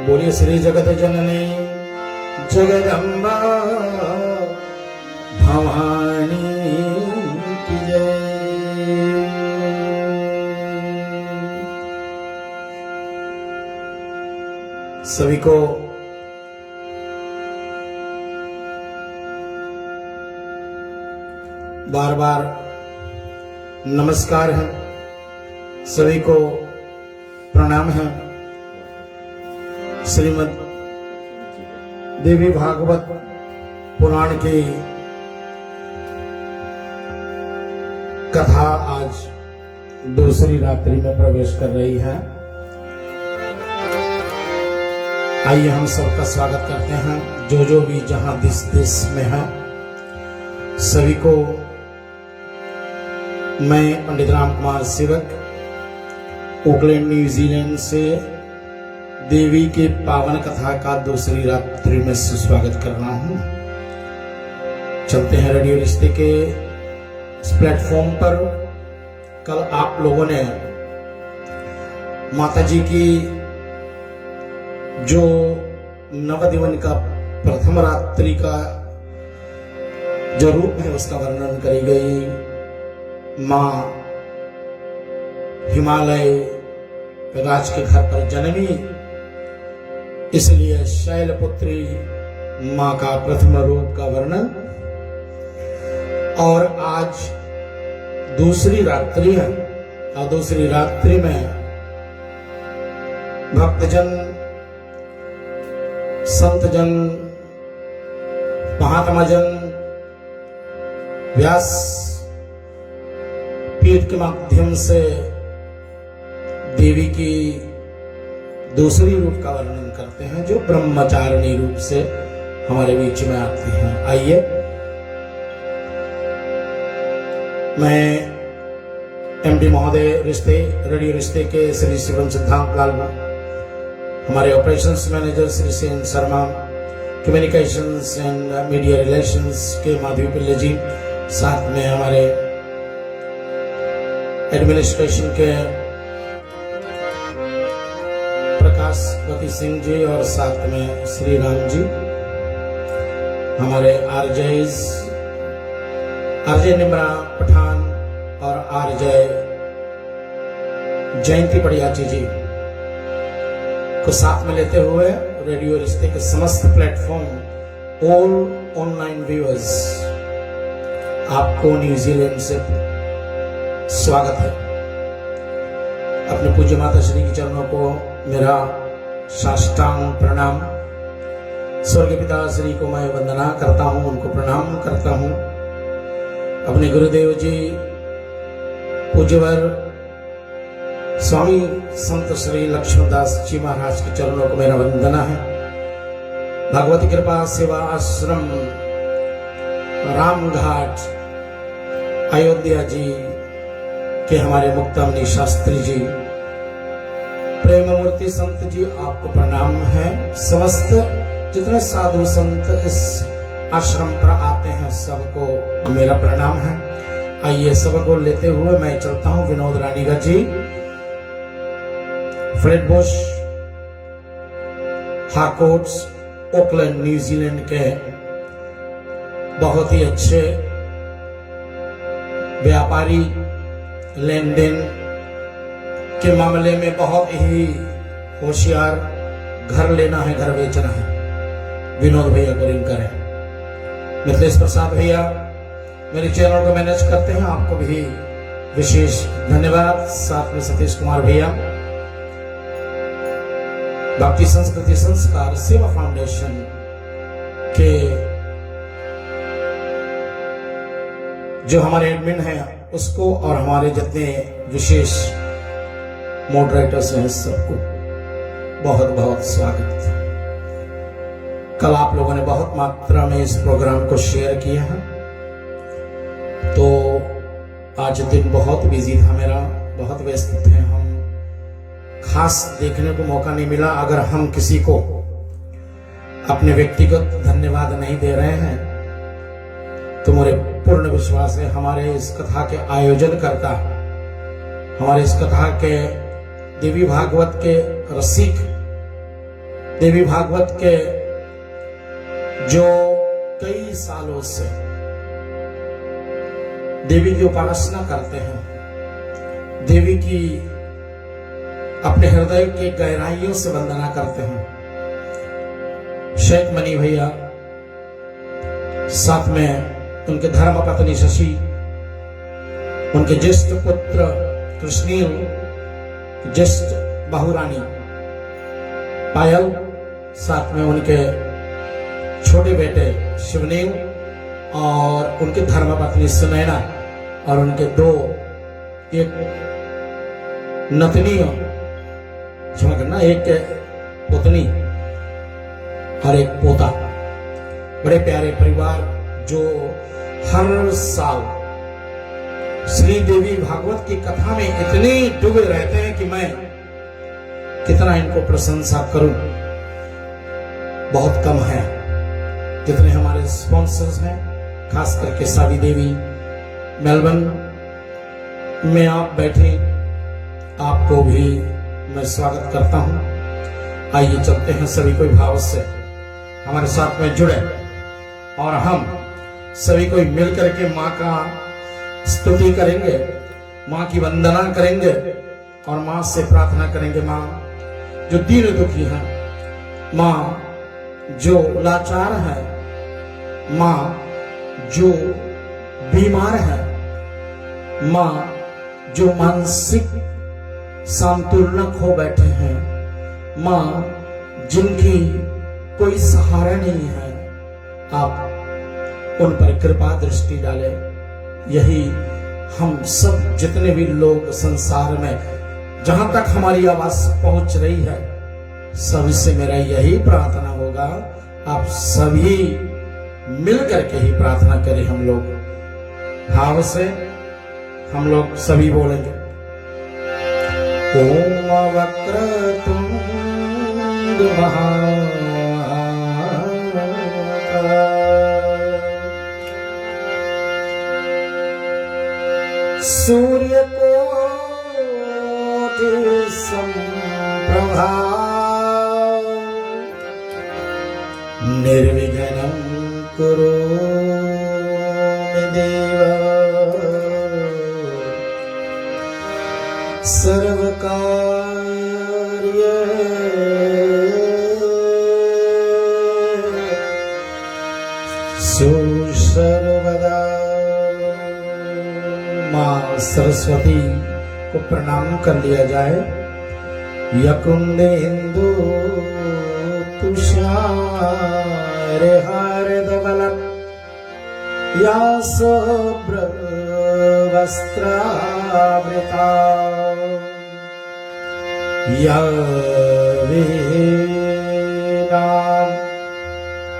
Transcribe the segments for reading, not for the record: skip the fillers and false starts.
बोलिए श्री जगत जननी जगदम्बा भवानी की जय। सभी को बार बार नमस्कार है, सभी को प्रणाम है। श्रीमद् देवी भागवत पुराण की कथा आज दूसरी रात्रि में प्रवेश कर रही है। आइए हम सबका स्वागत करते हैं, जो भी जहां जिस देश में है सभी को मैं पंडित राम कुमार सेवक ऑकलैंड न्यूजीलैंड से देवी के पावन कथा का दूसरी रात्रि में सुस्वागत कर रहा हूं। चलते हैं रेडियो रिश्ते के इस प्लेटफॉर्म पर। कल आप लोगों ने माता जी की जो नवदिवन का प्रथम रात्रि का जो रूप है उसका वर्णन करी गई। मां हिमालय राज के घर पर जन्मी, इसलिए शैलपुत्री मां का प्रथम रूप का वर्णन। और आज दूसरी रात्रि है और दूसरी रात्रि में भक्तजन, संतजन, महात्माजन व्यास पीठ के माध्यम से देवी की दूसरी रूप का वर्णन करते हैं, जो ब्रह्मचारिणी रूप से हमारे बीच में आती हैं। आइए मैं एमडी महोदय रिश्ते, रेडियो रिश्ते के श्री शिवम सिद्धांत लाल, हमारे operations manager Shri Sen Sharma, communications and media relations के माधवी पिल्ले जी, साथ में हमारे एडमिनिस्ट्रेशन के प्रकाशवती सिंह जी और साथ में श्री राम जी, हमारे आरजे निम्रा पठान और आरजे जयंती पड़ियाची जी को साथ में लेते हुए रेडियो रिश्ते के समस्त प्लेटफॉर्म ऑल ऑनलाइन व्यूअर्स, आपको न्यूजीलैंड से स्वागत है। अपने पूज्य माता श्री के चरणों को मेरा साष्टांग प्रणाम। स्वर्गीय पिता श्री को मैं वंदना करता हूं, उनको प्रणाम करता हूं। अपने गुरुदेव जी पूज्यवर स्वामी संत श्री लक्ष्मणदास जी महाराज के चरणों को मेरा वंदना है। भगवती कृपा सेवा आश्रम रामघाट अयोध्या जी के हमारे मुक्तामणि शास्त्री जी, प्रेम मूर्ति संत जी, आपको प्रणाम है। समस्त जितने साधु संत इस आश्रम पर आते हैं सबको मेरा प्रणाम है। आइए सबको लेते हुए मैं चलता हूं विनोद रानीगढ़ जी, फ्लेटबुश, हार्कोट्स, ऑकलैंड न्यूजीलैंड के बहुत ही अच्छे व्यापारी, लेन देन के मामले में बहुत ही होशियार, घर लेना है, घर बेचना है, विनोद भैया को रिंग करें। मिथिलेश प्रसाद भैया मेरे चैनल को मैनेज करते हैं, आपको भी विशेष धन्यवाद। साथ में सतीश कुमार भैया, भक्ति संस्कृति संस्कार सेवा फाउंडेशन के जो हमारे एडमिन हैं उसको, और हमारे जितने विशेष मॉडरेटर्स हैं सबको बहुत बहुत स्वागत। कल आप लोगों ने बहुत मात्रा में इस प्रोग्राम को शेयर किया है, तो आज दिन बहुत बिजी था मेरा, बहुत व्यस्त थे हम, खास देखने को मौका नहीं मिला। अगर हम किसी को अपने व्यक्तिगत धन्यवाद नहीं दे रहे हैं तो मेरे पूर्ण विश्वास है हमारे इस कथा के आयोजन करता, हमारे इस कथा के देवी भागवत के रसिक देवी भागवत के जो कई सालों से देवी की उपासना करते हैं, देवी की अपने हृदय की गहराइयों से वंदना करते हैं, शेख मनी भैया, साथ में उनके धर्म पत्नी शशि, उनके ज्येष्ठ पुत्र कृष्णील, ज्येष्ठ बहुरानी पायल, साथ में उनके छोटे बेटे शिवनील और उनके धर्म पत्नी सुनैना और उनके दो, एक नतनी, क्षमा करना, एक पुतनी और एक पोता। बड़े प्यारे परिवार जो हर साल श्री देवी भागवत की कथा में इतने डूबे रहते हैं कि मैं कितना इनको प्रशंसा करूं, बहुत कम है। जितने हमारे स्पॉन्सर्स हैं, खास करके सादी देवी मेलबर्न में आप बैठे, आपको भी मैं स्वागत करता हूं। आइए चलते हैं सभी कोई भाव से हमारे साथ में जुड़े और हम सभी कोई मिलकर के माँ का स्तुति करेंगे, माँ की वंदना करेंगे और माँ से प्रार्थना करेंगे, माँ जो दीन दुखी है, माँ जो लाचार है, माँ जो बीमार है, माँ जो मानसिक संतुलनक हो बैठे हैं, माँ जिनकी कोई सहारा नहीं है, आप उन पर कृपा दृष्टि डालें। यही हम सब जितने भी लोग संसार में जहां तक हमारी आवाज पहुंच रही है, सबसे मेरा यही प्रार्थना होगा, आप सभी मिल करके ही प्रार्थना करें। हम लोग भाव से हम लोग सभी बोलेंगे, ओम वक्रतुंड महाकाय सूर्य कोटि समप्रभा निर्विघ्नं कुरु मे देव सर्वकार्येषु सर्वदा। माँ सरस्वती को प्रणाम कर लिया जाए। यकुंदेन्दु तुषार हारधवलम् या शुभ्र वस्त्रावृता या वीणां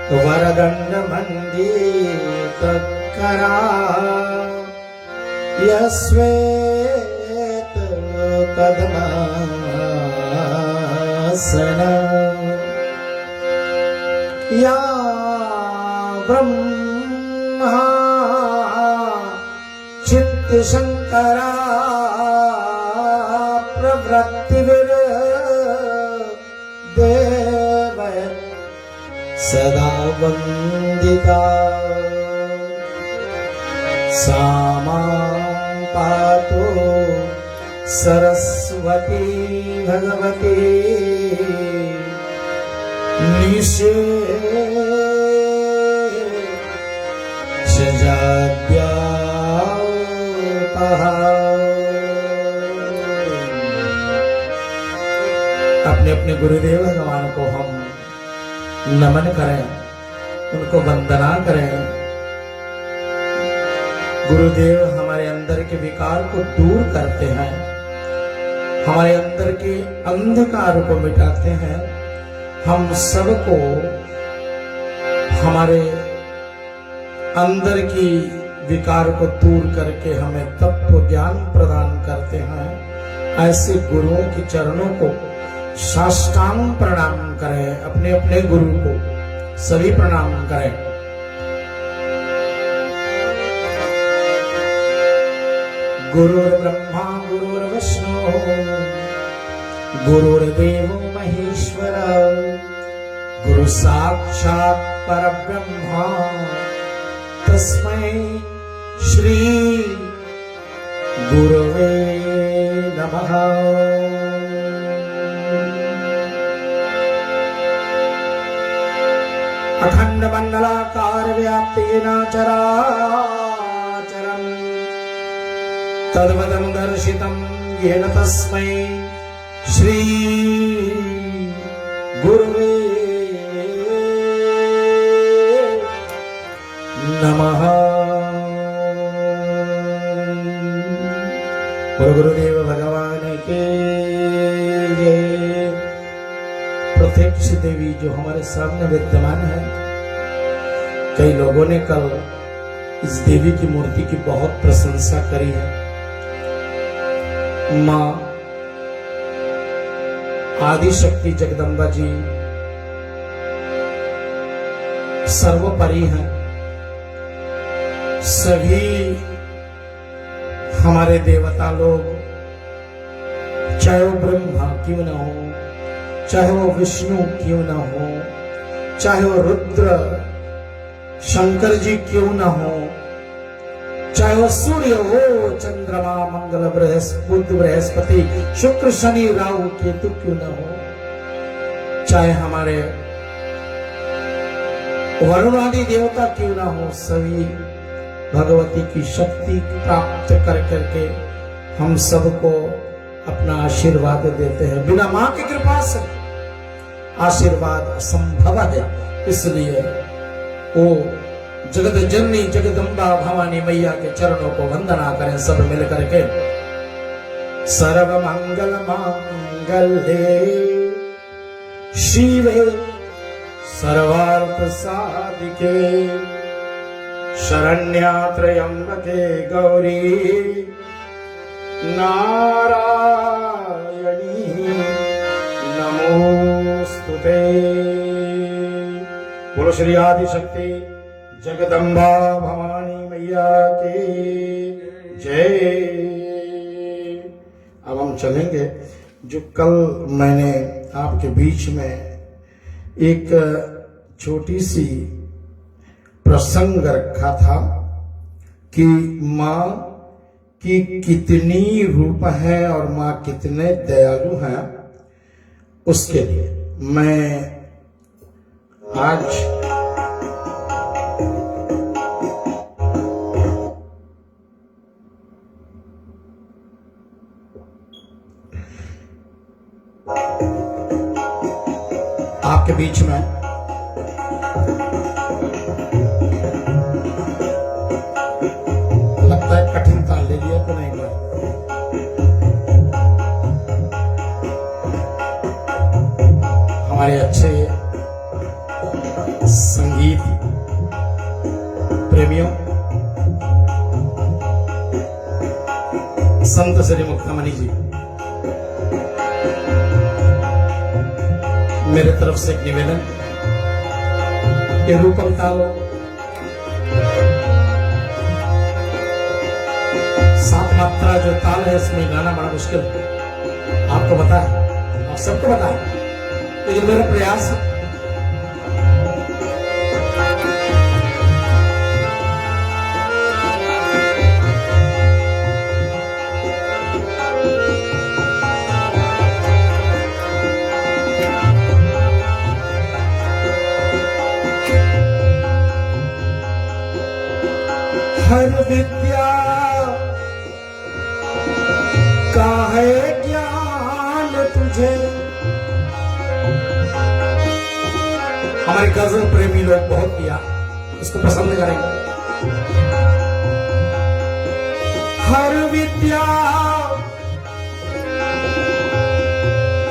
वरदण्डमण्डितकरा या श्वेतपद्मासना या ब्रह्मा चित्तशंकरा प्रवृत्तिविद देव सदा वंदिता सा मां पातु सरस्वती भगवती निषेधजाद्यापहा। अपने अपने गुरुदेव भगवान को हम नमन करें, उनको वंदना करें। गुरुदेव हमारे अंदर के विकार को दूर करते हैं, हमारे अंदर के अंधकार को मिटाते हैं, हम सबको हमारे अंदर की विकार को दूर करके हमें तत्व ज्ञान प्रदान करते हैं। ऐसे गुरुओं के चरणों को साष्टांग प्रणाम करें, अपने अपने गुरु को सभी प्रणाम करें। गुरुर्ब्रह्मा गुरुर्विष्णु गुरुर्देवो महेश्वर साक्षात् परब्रह्मा तस्मै श्री गुरवे नमः। अखंड मंडलाकार व्याप्तेन चराचरम् तद्वदं दर्शितं येन तस्मै श्री गुरुवे नमः। गुरुदेव भगवान के जय। प्रत्यक्ष देवी जो हमारे सामने विद्यमान है, कई लोगों ने कल इस देवी की मूर्ति की बहुत प्रशंसा करी है। मां आदि शक्ति जगदम्बा जी सर्वोपरि हैं। सभी हमारे देवता लोग, चाहे वो ब्रह्मा क्यों न हो, चाहे वो विष्णु क्यों न हो, चाहे वो रुद्र शंकर जी क्यों न हो, चाहे वो सूर्य हो, चंद्रमा मंगल बृहस्पति शुक्र शनि राहु केतु क्यों न हो, चाहे हमारे वरुण आदि देवता क्यों न हो, सभी भगवती की शक्ति प्राप्त कर करके हम सबको अपना आशीर्वाद देते हैं। बिना मां की कृपा से आशीर्वाद असंभव है। इसलिए वो जगत जननी जगदम्बा भवानी मैया के चरणों को वंदना करें सब मिल करके। सर्व मंगल मांगल्ये शिवे सर्वार्थ साधिके शरण्या त्र्यंबके गौरी नारायणी नमोस्तुते। बोलो श्री आदि शक्ति जगदम्बा भवानी मैया के जय। अब हम चलेंगे। जो कल मैंने आपके बीच में एक छोटी सी प्रसंग रखा था कि मां की कितनी रूप है और मां कितने दयालु हैं, उसके लिए मैं आज आपके बीच में लगता है कठिन ताल ले लिया तो नहीं लिया। हमारे अच्छे संगीत प्रेमियों, संत श्री मुक्तामणि जी, मेरे तरफ से एक निवेदन, ये रूपम ताल 7 मात्रा जो ताल है इसमें गाना बड़ा मुश्किल है, आपको पता है, आप सबको पता है, लेकिन मेरा प्रयास है हर विद्या का है ज्ञान तुझे। हमारे गजल प्रेमी लोग बहुत किया, इसको पसंद करेंगे। हर विद्या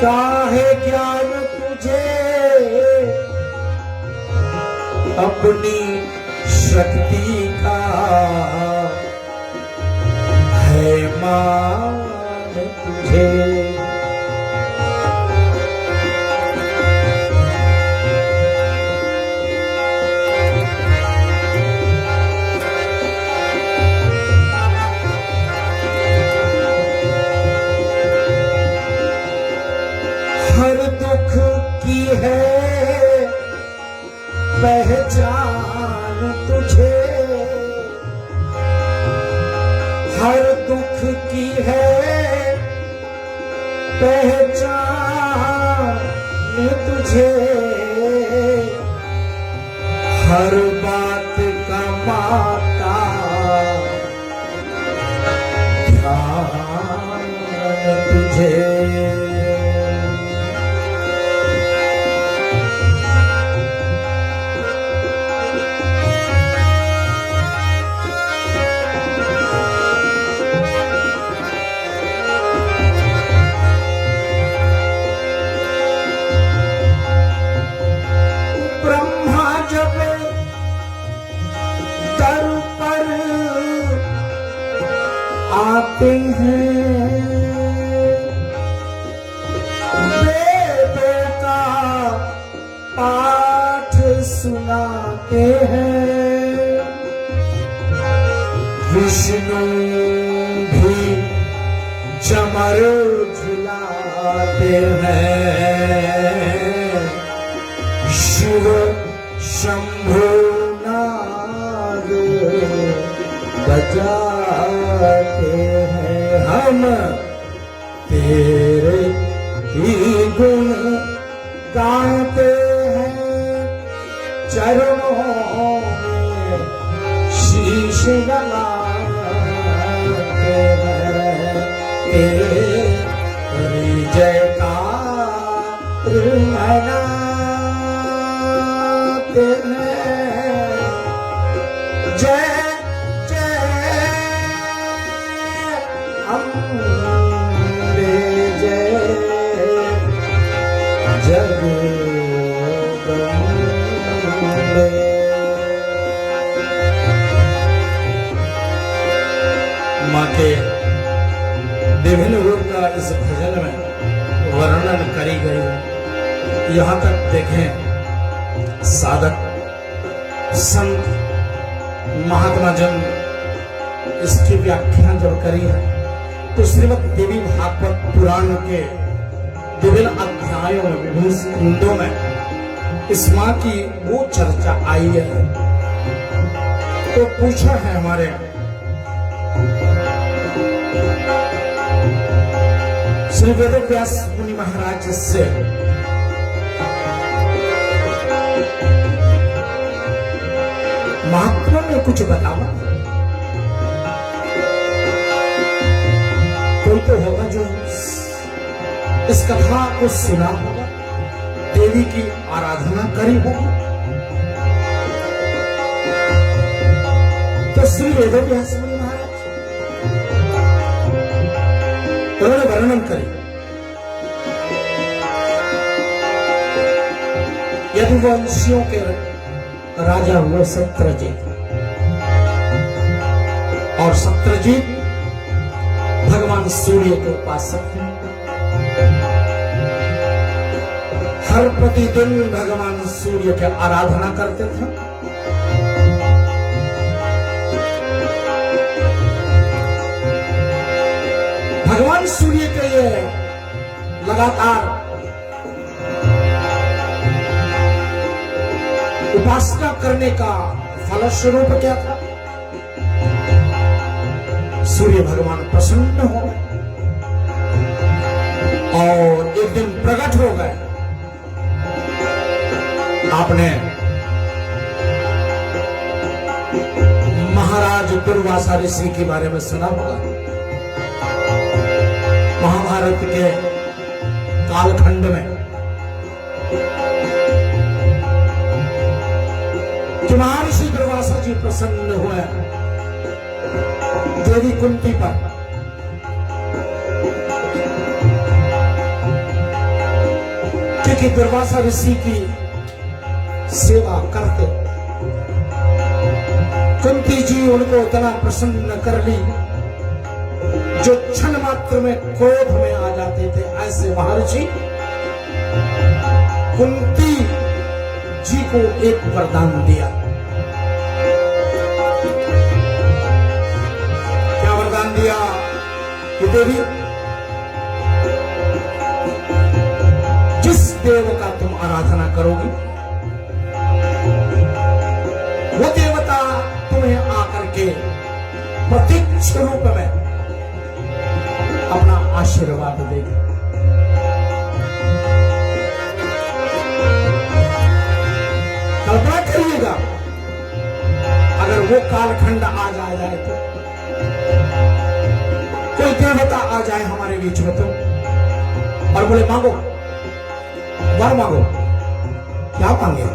का है ज्ञान तुझे, अपनी शक्ति का है मान तुझे। हर दुख की है पहचान तुझे हर बात का माता ध्यान तुझे आते हैं वेदों का पाठ सुनाते हैं विष्णु भी चमर झुलाते हैं शिव शंभु नाग बजाते हैं हम तेरे ही गुण गाते हैं चरणों में शीश लगाते हैं तेरी जयकार मनाते हैं जय माँ के विभिन्न रूप का इस भजन में वर्णन करी गई है। यहाँ तक देखें साधक संत महात्मा जन इसकी व्याख्या जब करी है तो श्रीमद् देवी भागवत पुराण के विभिन्न अध्यायों में विभिन्न स्कंदों में इस माँ की वो चर्चा आई है। तो पूछा है हमारे श्री वेदव्यास मुनि महाराज से महात्मा ने कुछ बतावा कोई तो होगा जो इस कथा को सुना होगा देवी की आराधना करी होगी। तो श्री वेदव्यास मुनि महाराज उन्होंने वर्णन करी यदुवंशियों के राजा हुए सत्यजीत और सत्यजीत भगवान सूर्य के उपासक हैं। हर प्रतिदिन भगवान सूर्य की आराधना करते थे। भगवान सूर्य के लिए लगातार उपासना करने का फलस्वरूप क्या था? सूर्य भगवान प्रसन्न हो गए और एक दिन प्रकट हो गए। आपने महाराज दुर्वासा ऋषि के बारे में सुना होगा। महाभारत के कालखंड में कि महर्षि दुर्वासा जी प्रसन्न हुए देवी कुंती पर। क्योंकि दुर्वासा ऋषि की सेवा करते कुंती जी उनको इतना प्रसन्न कर ली जो क्षण मात्र में क्रोध में आ जाते थे। ऐसे महर्षि कुंती जी को एक वरदान दिया। क्या वरदान दिया कि देवी जिस देव का तुम आराधना करोगी वो देवता तुम्हें आकर के प्रत्यक्ष रूप में अपना आशीर्वाद देगी। वो कालखंड आ जाए तो, कोई देवता आ जाए हमारे बीच में तो, और बोले मांगो, वर मांगो। क्या मांगे?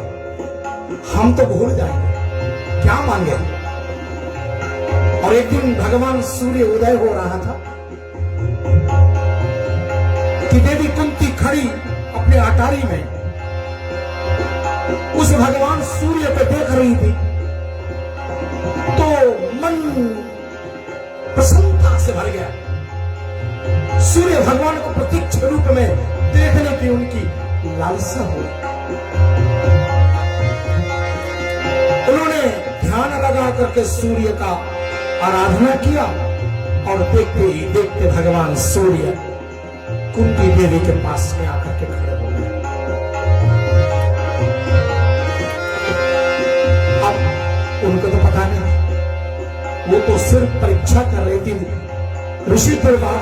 हम तो भूल जाएंगे क्या मांगे। और एक दिन भगवान सूर्य उदय हो रहा था कि देवी कुंती खड़ी अपने अटारी में उस भगवान सूर्य पे देख रही थी, तो मन प्रसन्नता से भर गया। सूर्य भगवान को प्रत्यक्ष रूप में देखने की उनकी लालसा हुई। उन्होंने ध्यान लगा करके सूर्य का आराधना किया, और देखते ही देखते भगवान सूर्य कुंती देवी के पास में आकर के खड़े हो गए। अब उनको तो पता नहीं, वो तो सिर्फ परीक्षा कर रही थी। ऋषि परिवार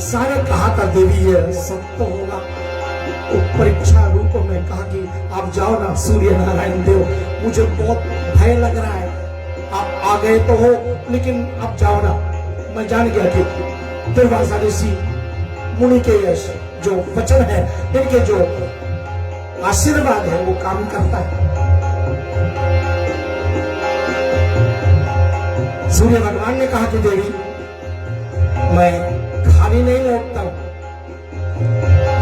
सारे कहा था देवी ये सब तो होगा, तो परीक्षा रूप में कहा कि आप जाओ ना सूर्य नारायण देव, मुझे बहुत भय लग रहा है, आप आ गए तो हो लेकिन अब जाओ ना। मैं जान गया कि दुर्वासा ऋषि मुनि के जो वचन है, इनके जो आशीर्वाद है वो काम करता है। सूर्य भगवान ने कहा कि देवी मैं खाली नहीं लौटता हूं,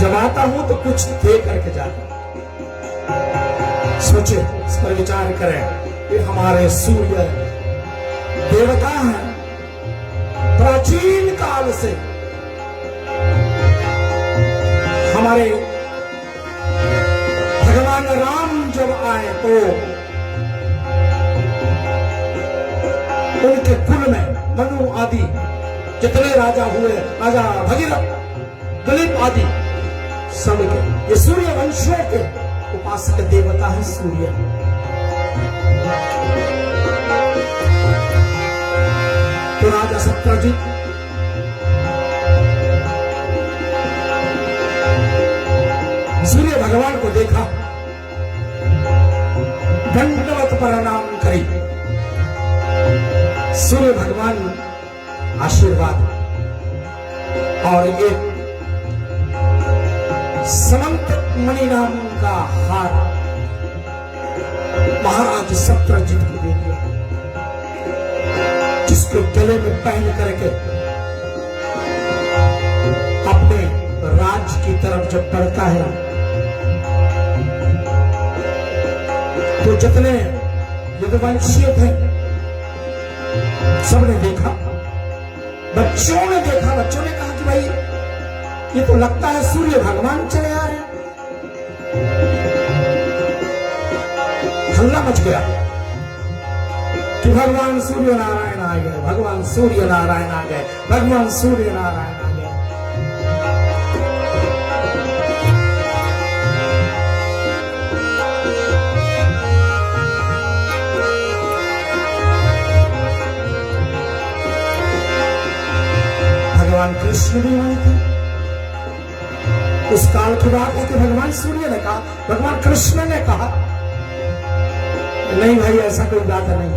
जब आता हूं तो कुछ दे करके जाता हूं। सोचे, इस पर विचार करें। ये हमारे सूर्य देवता हैं, प्राचीन काल से हमारे भगवान राम जब आए तो उनके कुल में मनु आदि जितने राजा हुए, राजा भगीरथ, दिलीप आदि सब के ये सूर्य वंशों के उपासक देवता है सूर्य। तो राजा सत्यजित सूर्य भगवान को देखा, दंडवत प्रणाम करी। सूर्य भगवान आशीर्वाद और एक समंत मणि नाम का हार महाराज सत्यजित को दे दिया, जिसको गले में पहन करके अपने राज की तरफ जब बढ़ता है तो जितने यदुवंशीय थे सबने देखा, बच्चों ने देखा। बच्चों ने कहा कि भाई ये तो लगता है सूर्य भगवान चले आ रहे हैं। हल्ला मच गया कि भगवान सूर्य नारायण आ गए, भगवान सूर्य नारायण आ गए, भगवान सूर्य नारायण आ गए। भगवान कृष्ण भी वहीं थे। उस काल की बात है कि भगवान सूर्य ने कहा, भगवान कृष्ण ने कहा नहीं भाई ऐसा कोई बात नहीं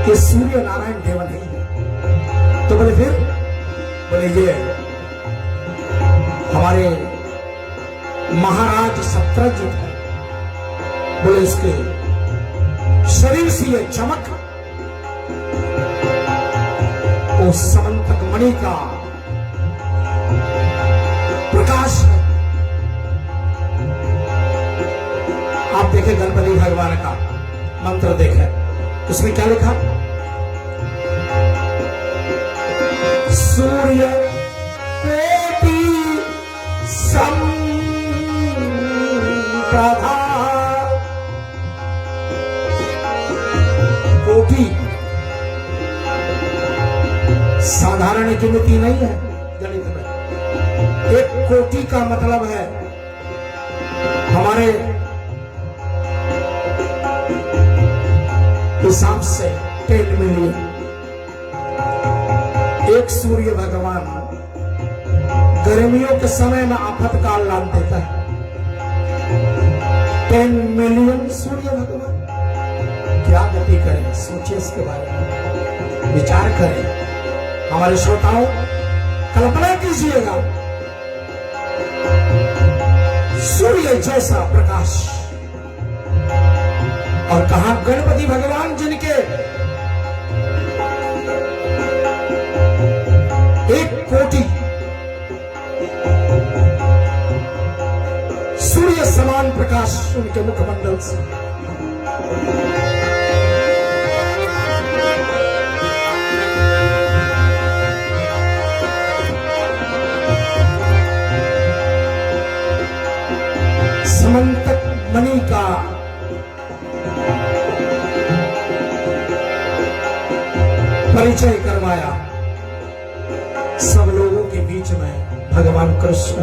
कि सूर्य नारायण देव नहीं है। तो बोले फिर? बोले ये हमारे महाराज सत्यजित है। बोले इसके शरीर से ये चमक उस समंतक मणि का प्रकाश है। आप देखें गणपति भगवान का मंत्र देखें, उसमें क्या लिखा? सूर्य कोटि समप्रभा। कोटि साधारण गिनती नहीं है गणित में। एक कोटि का मतलब है हमारे हिसाब से 10 मिलियन। एक सूर्य भगवान गर्मियों के समय में आफतकाल लाद देता है। 10 मिलियन सूर्य भगवान क्या गति करें, सोचिए इसके बारे में, विचार करें। हमारे श्रोताओं, कल्पना कीजिएगा, सूर्य जैसा प्रकाश, और कहा गणपति भगवान जिनके एक कोटि सूर्य समान प्रकाश उनके मुखमंडल से, समंतक मणि का परिचय करवाया सब लोगों के बीच में। भगवान कृष्ण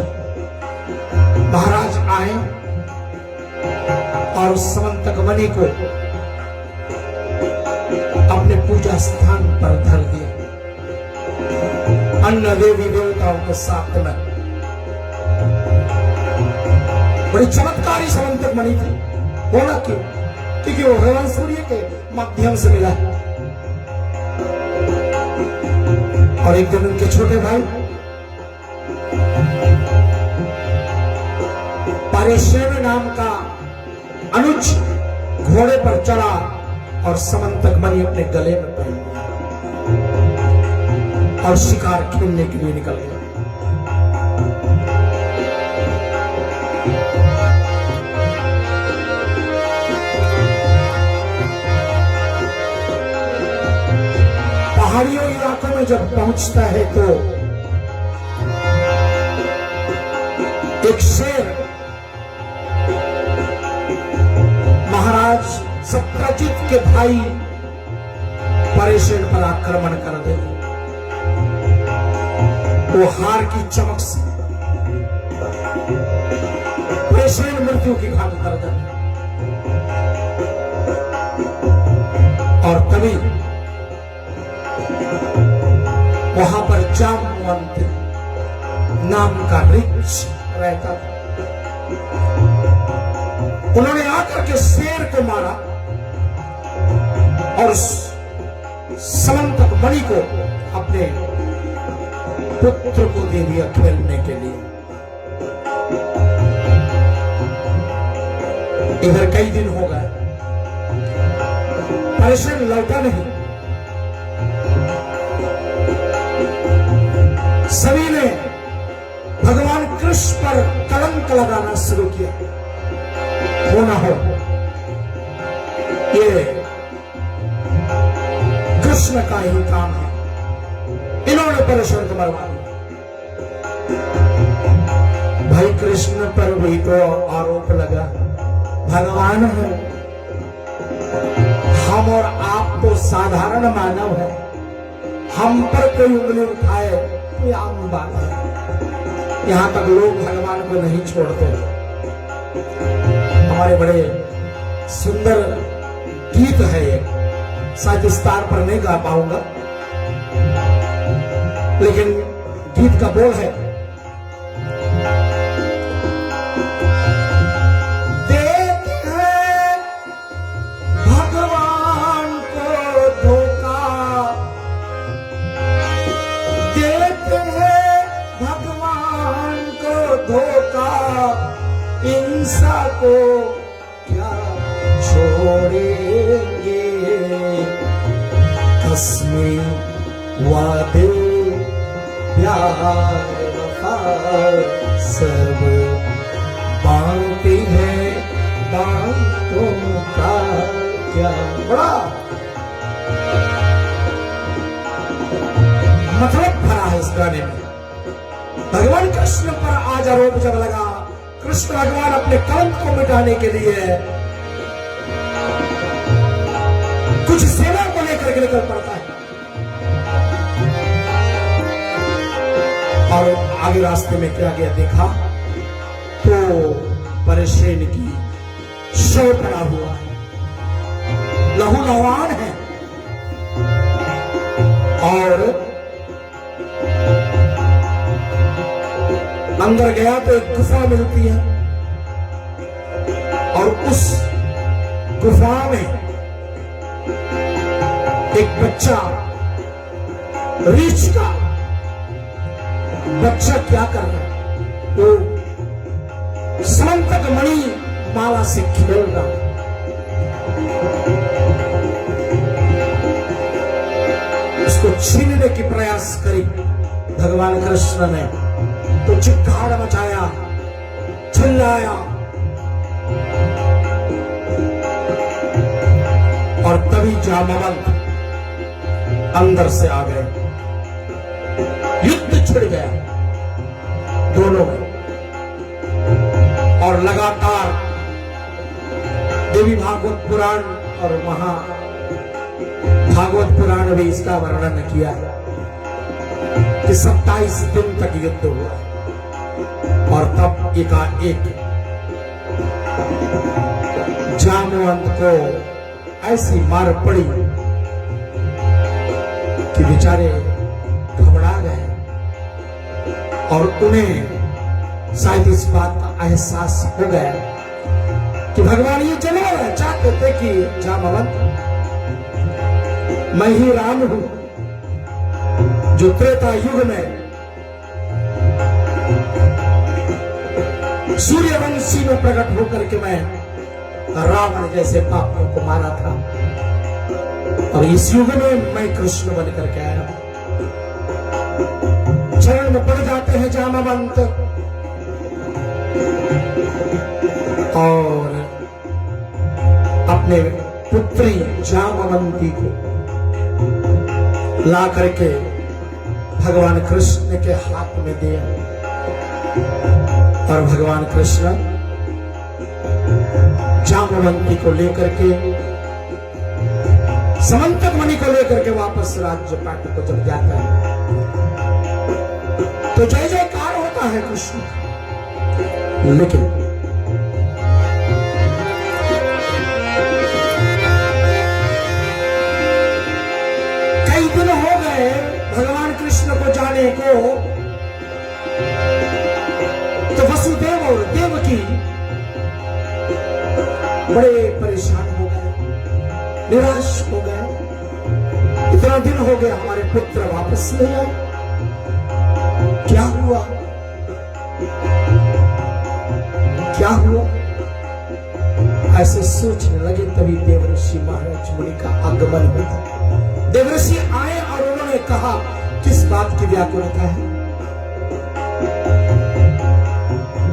महाराज आए और समंतक मणि को अपने पूजा स्थान पर धर दिया। अन्य देवी देवताओं के साथ में बड़ी चमत्कारी समंतक मणि थी। बोला क्यों? क्योंकि वो भगवान सूर्य के माध्यम से मिला है। और एक दिन उनके छोटे भाई पारेश्वर नाम का अनुज घोड़े पर चढ़ा और समंतक मणि अपने गले में पहन लिया और शिकार खेलने के लिए निकल गया। पहाड़ियों इलाकों में जब पहुंचता है तो एक शेर महाराज सत्यजित के भाई परेशान पर आक्रमण कर दे। वो हार की चमक से परेशान मृत्यु की घाट उतर जाते। और तभी वहां पर जामवंत नाम का वृक्ष रहता था। उन्होंने आकर के शेर को मारा और समंतक मणि को अपने पुत्र को दे दिया खेलने के लिए। इधर कई दिन हो गए, परेशान लौटा नहीं। सभी ने भगवान कृष्ण पर कलंक लगाना शुरू किया। हो ना हो, ये कृष्ण का ही काम है, इन्होंने परेशान को मरवा दिया। भाई कृष्ण पर भी तो आरोप लगा, भगवान है, हम और आप तो साधारण मानव है, हम पर कोई उंगली उठाए कोई आम बात है। यहां तक लोग भगवान को नहीं छोड़ते। हमारे बड़े सुंदर गीत है एक, शायद विस्तार पर नहीं गा पाऊंगा, लेकिन गीत का बोल है, देते हैं भगवान को धोखा, देते हैं भगवान को धोखा, हिंसा को क्या छोड़ेंगे, कसमें वादे प्यार वफा सब बांटते हैं, बातों का क्या बड़ा मतलब भरा है इस गाने में। भगवान कृष्ण पर आज आरोप जब लगा, कृष्ण भगवान अपने कलंक को मिटाने के लिए कुछ सेना को लेकर के निकल पड़ता है और आगे रास्ते में क्या गया देखा तो परेशान की शव पड़ा हुआ है, लहू लहान है। और अंदर गया तो एक गुफा मिलती है और उस गुफा में एक बच्चा, रीछ का बच्चा क्या कर रहा है? वो समंतक मणि माला से खेल रहा है। उसको छीनने की प्रयास करी भगवान कृष्ण ने, तो चित्कार मचाया, चिल्लाया, और तभी जामवंत अंदर से आ गए। युद्ध छिड़ गया दोनों में, और लगातार देवी भागवत पुराण और भागवत पुराण भी इसका वर्णन किया है कि 27 दिन तक युद्ध हुआ, और तब एकाएक जामवंत को ऐसी मार पड़ी कि बेचारे घबरा गए, और उन्हें शायद इस बात का एहसास हो गया कि भगवान ये जरूर चाहते थे कि जामवंत, मैं ही राम हूं जो त्रेता युग में सूर्यवंशी में प्रकट होकर के मैं रावण जैसे पापियों को मारा था, और इस युग में मैं कृष्ण बनकर के आया हूं। चरण में पड़ जाते हैं जामवंत, और अपने पुत्री जामवंती को ला करके भगवान कृष्ण के हाथ में दिया, और भगवान कृष्ण जामवंती को लेकर के, समंतक मणि को लेकर के वापस राज्यपाट को जब जाता है, तो जय जयकार होता है कृष्ण। लेकिन कई दिन हो गए भगवान कृष्ण को जाने को, तो वसुदेव और देवकी बड़े परेशान हो गए, निराश हो गए। इतना दिन हो गया हमारे पुत्र वापस नहीं आए, क्या हुआ? क्या हुआ? ऐसे सोचने लगे, तभी देवर्षि महाराज मुनि का आगमन हुआ। देवर्षि आए और उन्होंने कहा, किस बात की व्याकुलता है?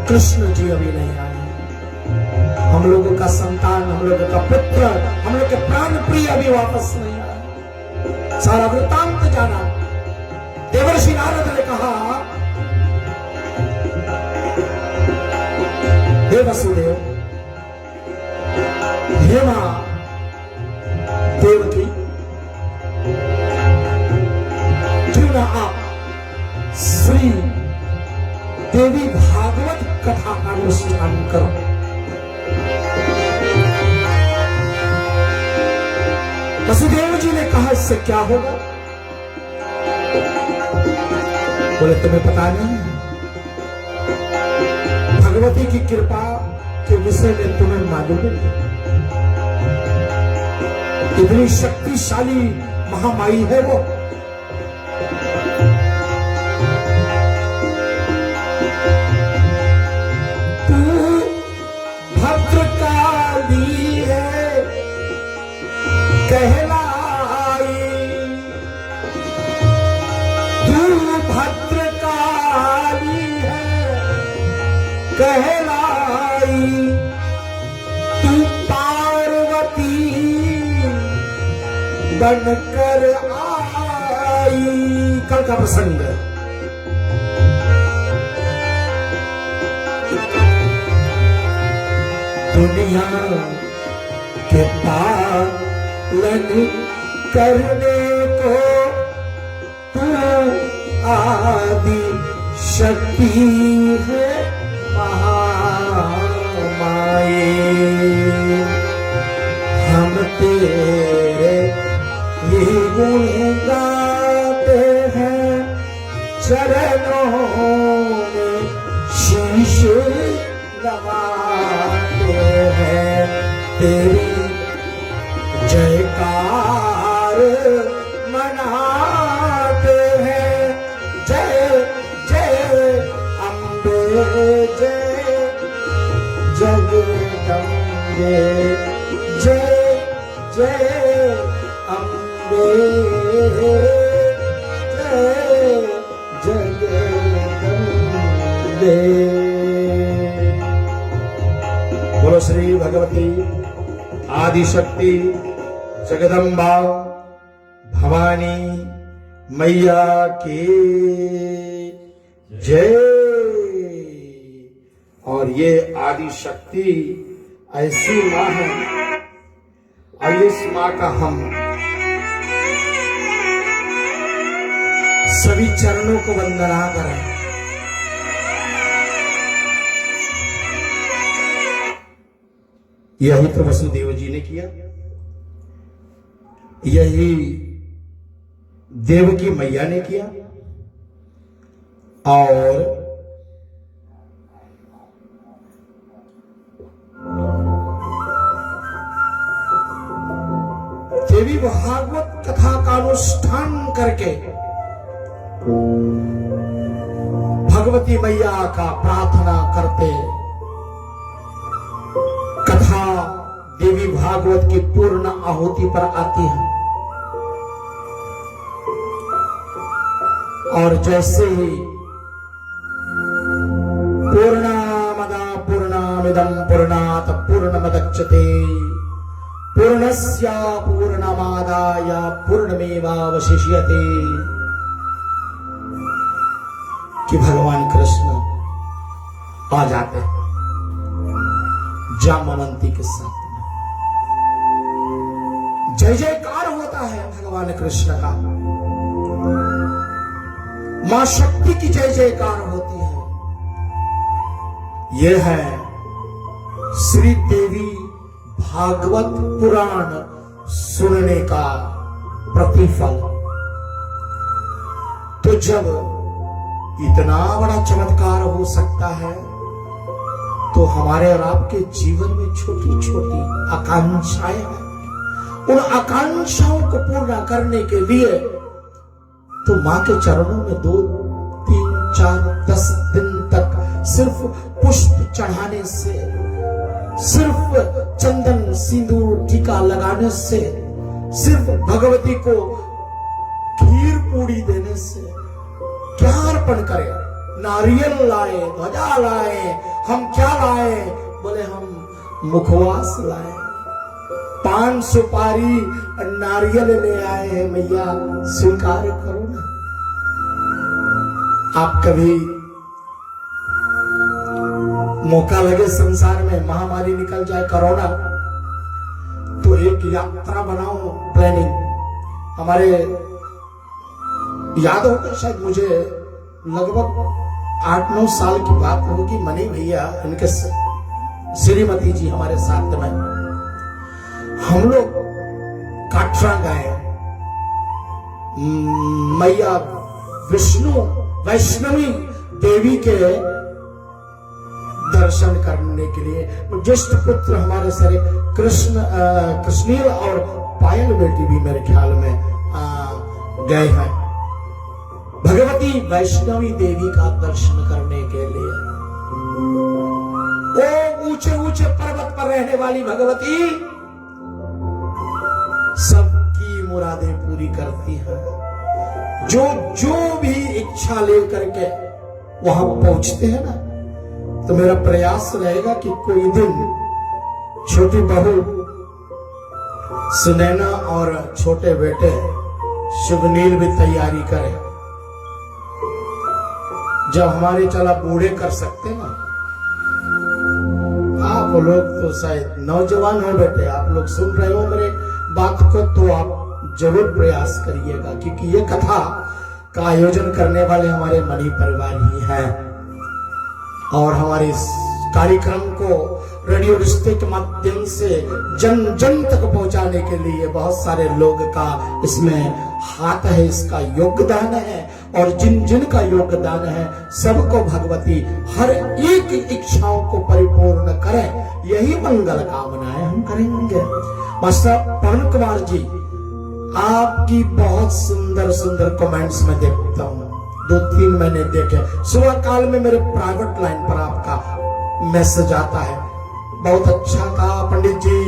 कृष्ण जी अभी नहीं आए, हम लोगों का संतान, हम लोगों का पुत्र, हम लोग के प्राण प्रिय अभी वापस नहीं आए। सारा वृत्तांत जाना। देवर्षि नारद ने कहा, हे वसुदेव, हे मां देवकी, क्यों ना आप श्री देवी भागवत कथा का अनुष्ठान करो। वसुदेव जी ने कहा, इससे क्या होगा? बोले, तुम्हें पता नहीं, भगवती की कृपा के विषय में तुम्हें मालूम है, इतनी शक्तिशाली महामाई है वो। तू भद्रकाली है कहलाई, तू भद्रकाली है कहलाई, तू पार्वती बनकर आई। कल का प्रसंग, दुनिया के पालन करने को तू आदि शक्ति है महामाई। हम तेरे ये गुण गाते हैं, चरणों में शीश नवाते हैं, तेरी जयकार मनाते हैं। जय जय अम्बे, जय जगदम्बे, जय जय अम्बे, जय जगदम्बे। बोलो श्री भगवती आदिशक्ति जगदम्बा भवानी मैया की जय। और ये आदिशक्ति ऐसी मां है, और इस मां का हम सभी चरणों को वंदना करें। यही तो वसुदेव जी ने किया, यही देवकी मैया ने किया। और देवी भागवत कथा का अनुष्ठान करके भगवती मैया का प्रार्थना करते कथा देवी भागवत की पूर्ण आहुति पर आती है। और जैसे ही पूर्णमदा पूर्णमिदं पूर्णात् पूर्णमुदच्यते पूर्णस्य पूर्णमादाय पूर्णमेवावशिष्यते, कि भगवान कृष्ण आ जाते हैं जामवंती के साथ में। जय जयकार होता है भगवान कृष्ण का, मां शक्ति की जय जयकार होती है। यह है श्री देवी भागवत पुराण सुनने का प्रतिफल। तो जब इतना बड़ा चमत्कार हो सकता है, तो हमारे और आपके जीवन में छोटी छोटी आकांक्षाएं हैं। उन आकांक्षाओं को पूर्ण करने के लिए तो मां के चरणों में 2, 3, 4, 10 दिन तक सिर्फ पुष्प चढ़ाने से, सिर्फ चंदन सिंदूर टीका लगाने से, सिर्फ भगवती को खीर पूड़ी देने से क्या अर्पण करें? नारियल लाए, ध्वजा लाए, हम क्या लाए? बोले हम मुखवास लाए, पान सुपारी नारियल ले आए हैं मैया, स्वीकार करो ना। आप कभी मौका लगे संसार में, महामारी निकल जाए कोरोना, तो एक यात्रा बनाओ, प्लानिंग। हमारे याद होगा शायद मुझे, लगभग 8-9 साल की बात होगी, मनी भैया इनके श्रीमती जी हमारे साथ में, हम लोग काटरा गए मैया वैष्णवी देवी के दर्शन करने के लिए। ज्येष्ठ पुत्र हमारे सारे कृष्णील और पायल बेटी भी मेरे ख्याल में गए हैं भगवती वैष्णवी देवी का दर्शन करने के लिए। वो ऊंचे ऊंचे पर्वत पर रहने वाली भगवती सबकी मुरादें पूरी करती है। जो भी इच्छा लेकर के वहां पहुंचते हैं ना, तो मेरा प्रयास रहेगा कि कोई दिन छोटी बहू सुनैना और छोटे बेटे शुभनील भी तैयारी करें। जब हमारे चला बूढ़े कर सकते ना, आप लोग तो शायद नौजवान हो बेटे, आप लोग सुन रहे हो मेरे बात को, तो आप जरूर प्रयास करिएगा, क्योंकि ये कथा का आयोजन करने वाले हमारे मणि परिवार ही हैं। और हमारे इस कार्यक्रम को रेडियो रिश्ते के माध्यम से जन जन तक पहुंचाने के लिए बहुत सारे लोग का इसमें हाथ है, इसका योगदान है। और जिन जिन का योगदान है सबको भगवती हर एक इच्छाओं को परिपूर्ण करें, यही मंगल कामनाएं हम करेंगे। मास्टर पवन कुमार जी आपकी बहुत सुंदर सुंदर कमेंट्स में देखता हूं, 2-3 मैंने देखे। सुबह काल में मेरे प्राइवेट लाइन पर आपका मैसेज आता है, बहुत अच्छा कहा पंडित जी,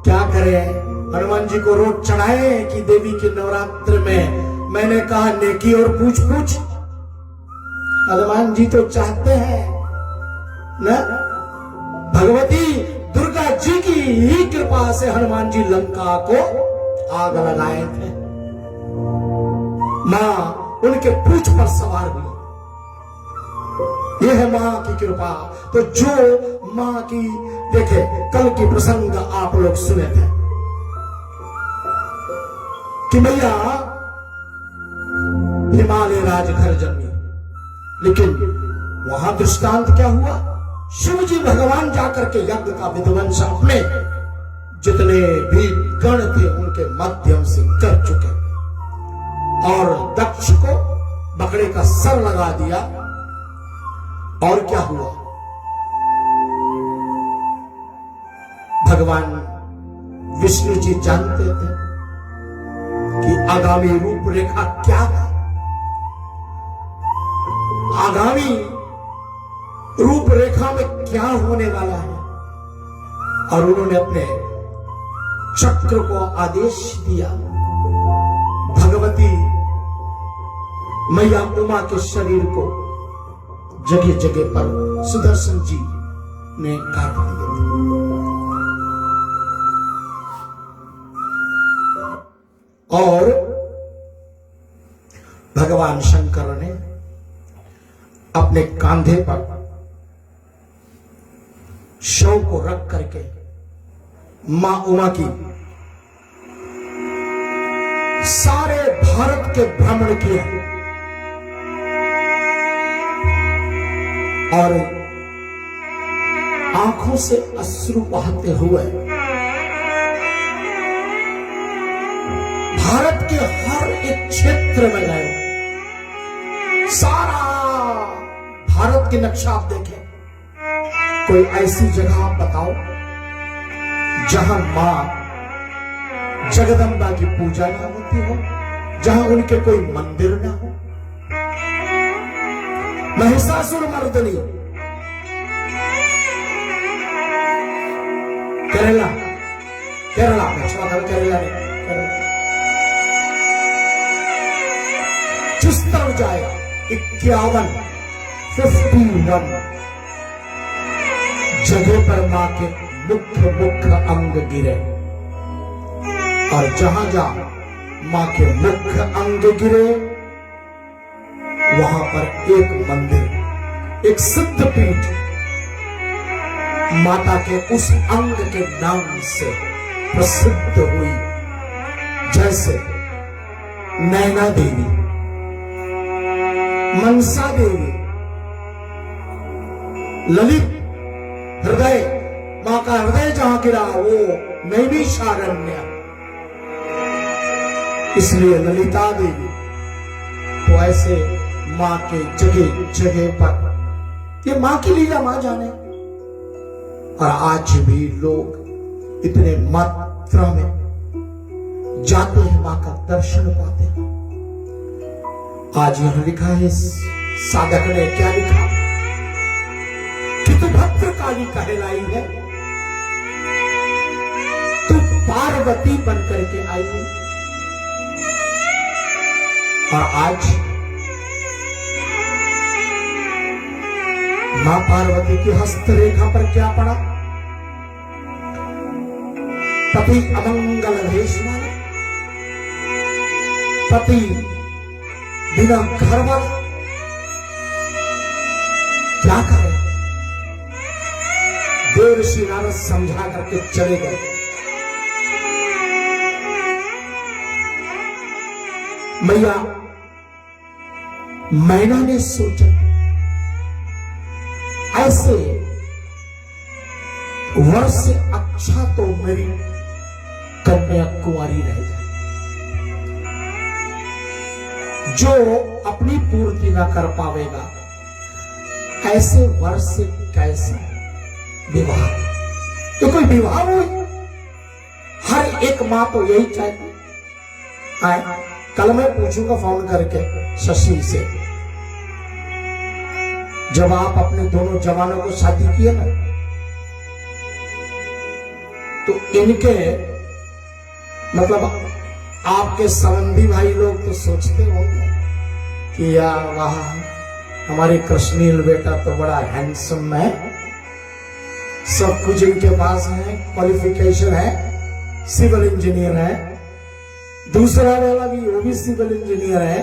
क्या करें, हनुमान जी को रोज चढ़ाए कि देवी के नवरात्र में। मैंने कहा नेकी और पूछ पूछ, हनुमान जी तो चाहते हैं ना, भगवती दुर्गा जी की ही कृपा से हनुमान जी लंका को आग लगाए थे। मां उनके पूछ पर सवार हुई, यह है मां की कृपा। तो जो मां की, देखे कल की प्रसंग आप लोग सुने थे कि मैया हिमालय राजघर जन्मी, लेकिन वहां दृष्टांत क्या हुआ, शिव जी भगवान जाकर के यज्ञ का विध्वंस अपने जितने भी गण थे उनके माध्यम से कर चुके, और दक्ष को बकरे का सर लगा दिया। और क्या हुआ, भगवान विष्णु जी जानते थे कि आगामी रूपरेखा क्या है, आगामी रूपरेखा में क्या होने वाला है, और उन्होंने अपने चक्र को आदेश दिया। भगवती मैया उमा के शरीर को जगह जगह पर सुदर्शन जी ने काट दिए थे। और भगवान शंकर ने अपने कांधे पर शव को रख करके मां उमा की सारे भारत के भ्रमण किए और आंखों से अश्रु बहाते हुए भारत के हर एक क्षेत्र में गए। सारा भारत की नक्शा आप देखें, कोई ऐसी जगह आप बताओ जहां मां जगदम्बा की पूजा ना होती हो, जहां उनके कोई मंदिर ना हो। महिषासुर मर्दनी केरला, केरला में केरला नहीं, जिस तरफ जाए 51 जगह पर मां के मुख्य अंग गिरे, और जहां जहां मां के मुख्य अंग गिरे वहां पर एक मंदिर, एक सिद्ध पीठ माता के उस अंग के नाम से प्रसिद्ध हुई, जैसे नैना देवी, मनसा देवी, ललित हृदय, मां का हृदय जहां गिरा वो नैमिषारण्य, इसलिए ललिता देवी। तो ऐसे मां के जगह जगह पर ये मां की लीला मां जाने। और आज भी लोग इतने मात्रा में जाते हैं, मां का दर्शन पाते हैं। आज यहां लिखा है, साधक ने क्या लिखा कि तू भद्रकाली कहलाई है, तू पार्वती बन करके आई है। और आज मां पार्वती की हस्तरेखा पर क्या पड़ा, पति अमंगल भेष वाले, पति बिना घर वाले, क्या करे। देवर्षि नारद समझा करके चले गए। मैया मैना ने सोचा ऐसे वर्ष से अच्छा तो मेरी कन्या कुंवारी रह जाए, जो अपनी पूर्ति ना कर पावेगा ऐसे वर्ष से कैसे विवाह। तो कोई विवाह हो, हर एक मां तो यही चाहती आए, कल मैं पूछूंगा फोन करके शशि से, जब आप अपने दोनों जवानों को शादी किए ना, तो इनके मतलब आपके संबंधी भाई लोग तो सोचते होंगे कि यार वाह, हमारे कृष्णील बेटा तो बड़ा हैंडसम है, सब कुछ इनके पास है, क्वालिफिकेशन है, सिविल इंजीनियर है, दूसरा वाला भी वो भी सिविल इंजीनियर है,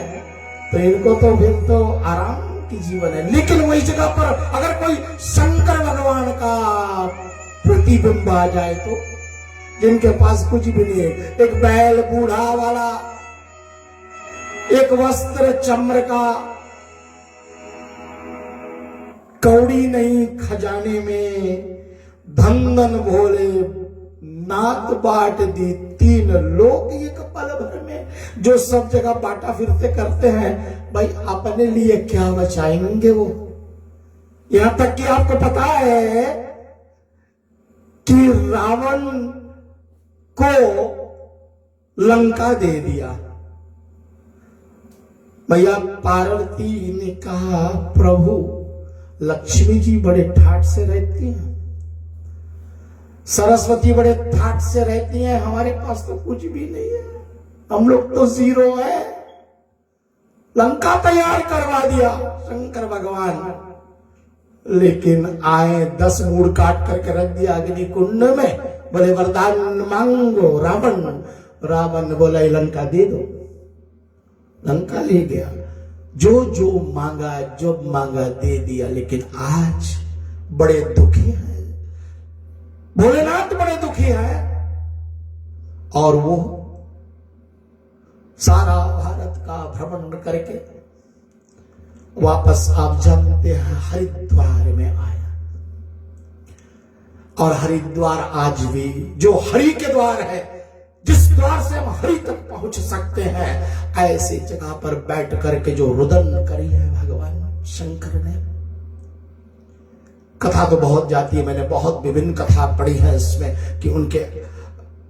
तो इनको तो फिर तो आराम की जीवन है। लेकिन वही जगह पर अगर कोई शंकर भगवान का प्रतिबिंब आ जाए तो, जिनके पास कुछ भी नहीं है, एक बैल बूढ़ा वाला, एक वस्त्र चम्र का, कौड़ी नहीं खजाने में, धन धन भोले नात बाट दी, 3 लोग एक पल भर में, जो सब जगह बांटा फिरते करते हैं, भाई अपने लिए क्या बचाएंगे वो। यहां तक कि आपको पता है कि रावण को लंका दे दिया। भैया पार्वती ने कहा, प्रभु लक्ष्मी जी बड़े ठाठ से रहती हैं, सरस्वती बड़े ठाठ से रहती हैं, हमारे पास तो कुछ भी नहीं है, हम लोग तो 0 है। लंका तैयार करवा दिया शंकर भगवान, लेकिन आए 10 मूड़ काट करके रख दिया अग्नि कुंड में, बोले वरदान मांगो रावण। रावण बोला लंका दे दो, लंका ले गया, जो जो मांगा जब मांगा दे दिया। लेकिन आज बड़े दुखी हैं, भोलेनाथ बड़े दुखी हैं, और वो सारा भारत का भ्रमण करके वापस आप जानते हैं हरिद्वार में आया। और हरिद्वार आज भी जो हरि के द्वार है, जिस द्वार से हम हरि तक पहुंच सकते हैं, ऐसी जगह पर बैठ करके जो रुदन करी है भगवान शंकर ने। कथा तो बहुत जाती है, मैंने बहुत विभिन्न कथा पढ़ी है इसमें, कि उनके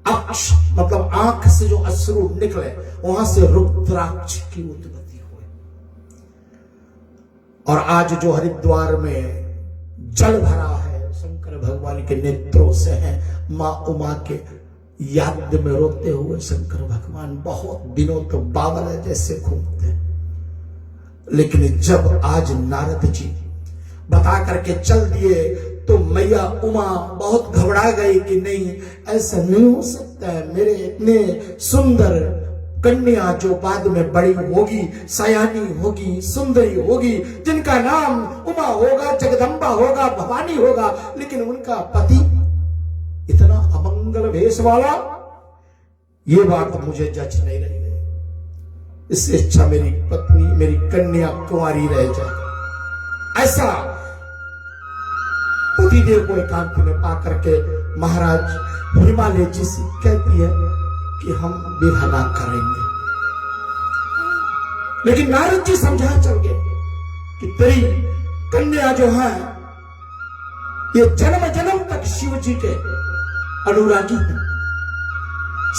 अक्ष मतलब आंख से जो अश्रु निकले, वहां से रुद्राक्ष की उत्पत्ति हुई। और आज जो हरिद्वार में जल भरा है, शंकर भगवान के नेत्रों से है। मां उमा के याद में रोते हुए शंकर भगवान बहुत दिनों तो बावला जैसे घूमते। लेकिन जब आज नारद जी बता करके चल दिए, तो मैया उमा बहुत घबरा गई कि नहीं, ऐसा नहीं हो सकता है, मेरे इतने सुंदर कन्या जो बाद में बड़ी होगी, सयानी होगी, सुंदरी होगी, जिनका नाम उमा होगा, जगदम्बा होगा, भवानी होगा, लेकिन उनका पति इतना अमंगल भेष वाला, ये बात मुझे जच नहीं रही है। इससे अच्छा मेरी पत्नी, मेरी कन्या कुंवारी रह जाए। ऐसा पतिदेव को एकांत में पा करके महाराज हिमालय जी से कहती है कि हम विवाह ना करेंगे। लेकिन नारद जी समझा चल गए कि तेरी कन्या जो है ये जन्म जन्म तक शिव जी के अनुरागी है।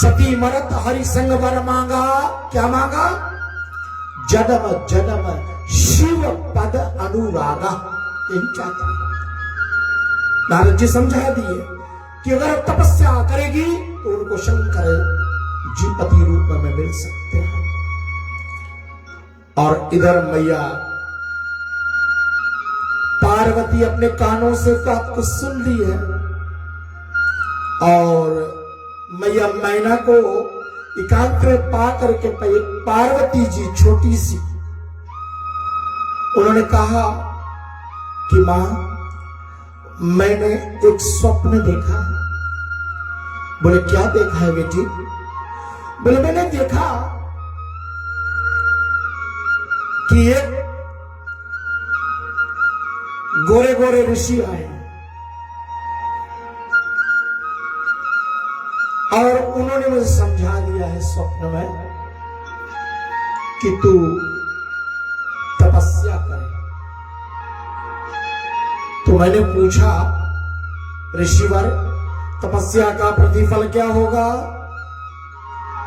सती मरत हरि संग वर मांगा, क्या मांगा? जन्म जन्म शिव पद अनुरागा, यही चाहता है। नारद जी समझा दिए कि अगर तपस्या करेगी तो उनको शंकर जी पति रूप में मिल सकते हैं। और इधर मैया पार्वती अपने कानों से बात को सुन ली है, और मैया मैना को एकांत में पा करके पार्वती जी छोटी सी, उन्होंने कहा कि मां, मैंने एक स्वप्न देखा। बोले क्या देखा है बेटी? बोले मैंने देखा कि एक गोरे गोरे ऋषि आए और उन्होंने मुझे समझा दिया है स्वप्न में कि तू तपस्या करे। तो मैंने पूछा, ऋषिवर तपस्या का प्रतिफल क्या होगा?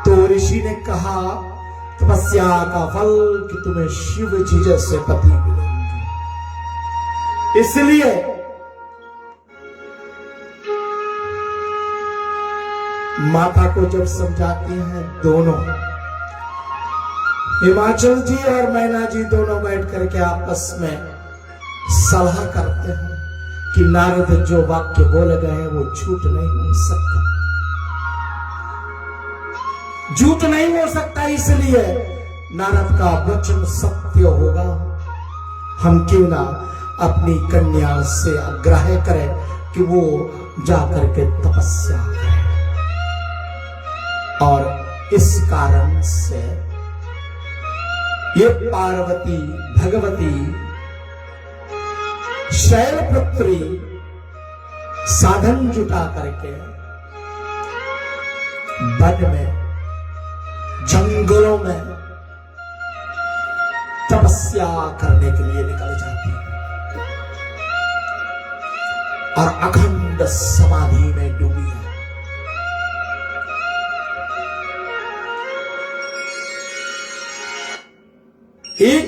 तो ऋषि ने कहा, तपस्या का फल कि तुम्हें शिव जी जैसे पति मिलेंगे। इसलिए माता को जब समझाती हैं दोनों, हिमाचल जी और मैना जी दोनों बैठ करके आपस में सलाह करते हैं कि नारद जो वाक्य बोल गए वो झूठ नहीं हो सकता, झूठ नहीं हो सकता, इसलिए नारद का वचन सत्य होगा। हम क्यों ना अपनी कन्या से आग्रह करें कि वो जाकर के तपस्या करे। और इस कारण से ये पार्वती भगवती शैलपुत्री साधन जुटा करके वन में जंगलों में तपस्या करने के लिए निकल जाती है और अखंड समाधि में डूबी है। एक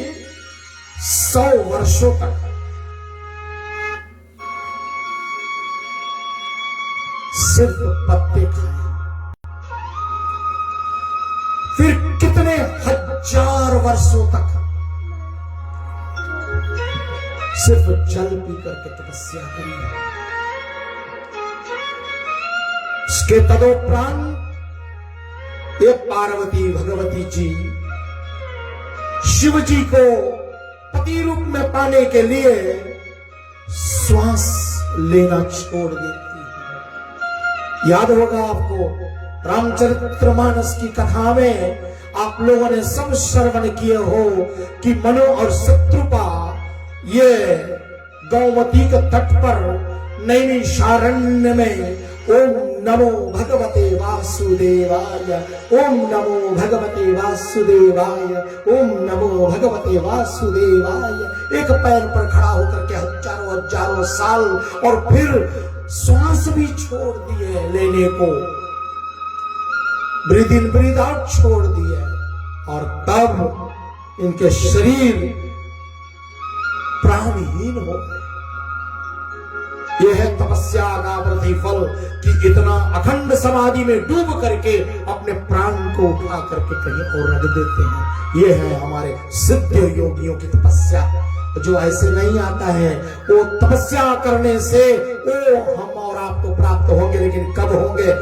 100 वर्षों तक सिर्फ पत्ते खाए, फिर कितने हजार वर्षों तक सिर्फ जल पी करके तपस्या करी। उसके तदोपरांत ये पार्वती भगवती जी शिव जी को पति रूप में पाने के लिए श्वास लेना छोड़ देती है। याद होगा आपको रामचरितमानस की कथा में आप लोगों ने सब श्रवण किए हो कि मनु और शत्रुपा ये गौमती के तट पर नैमिषारण्य में ओम नमो भगवते वासुदेवाय, ओम नमो भगवते वासुदेवाय, ओम नमो भगवते वासुदेवाय एक पैर पर खड़ा होकर के हजारों हजारों साल और फिर श्वास भी छोड़ दिए लेने को, ब्रीथ इन ब्रीथ आउट छोड़ दिए, और तब इनके शरीर प्राणहीन हो गए। यह है तपस्या का प्रतिफल कि इतना अखंड समाधि में डूब करके अपने प्राण को उठा करके कहीं और रख देते हैं। यह है हमारे सिद्ध योगियों की तपस्या। जो ऐसे नहीं आता है वो तपस्या करने से वो हम और आप तो प्राप्त होंगे, लेकिन कब होंगे?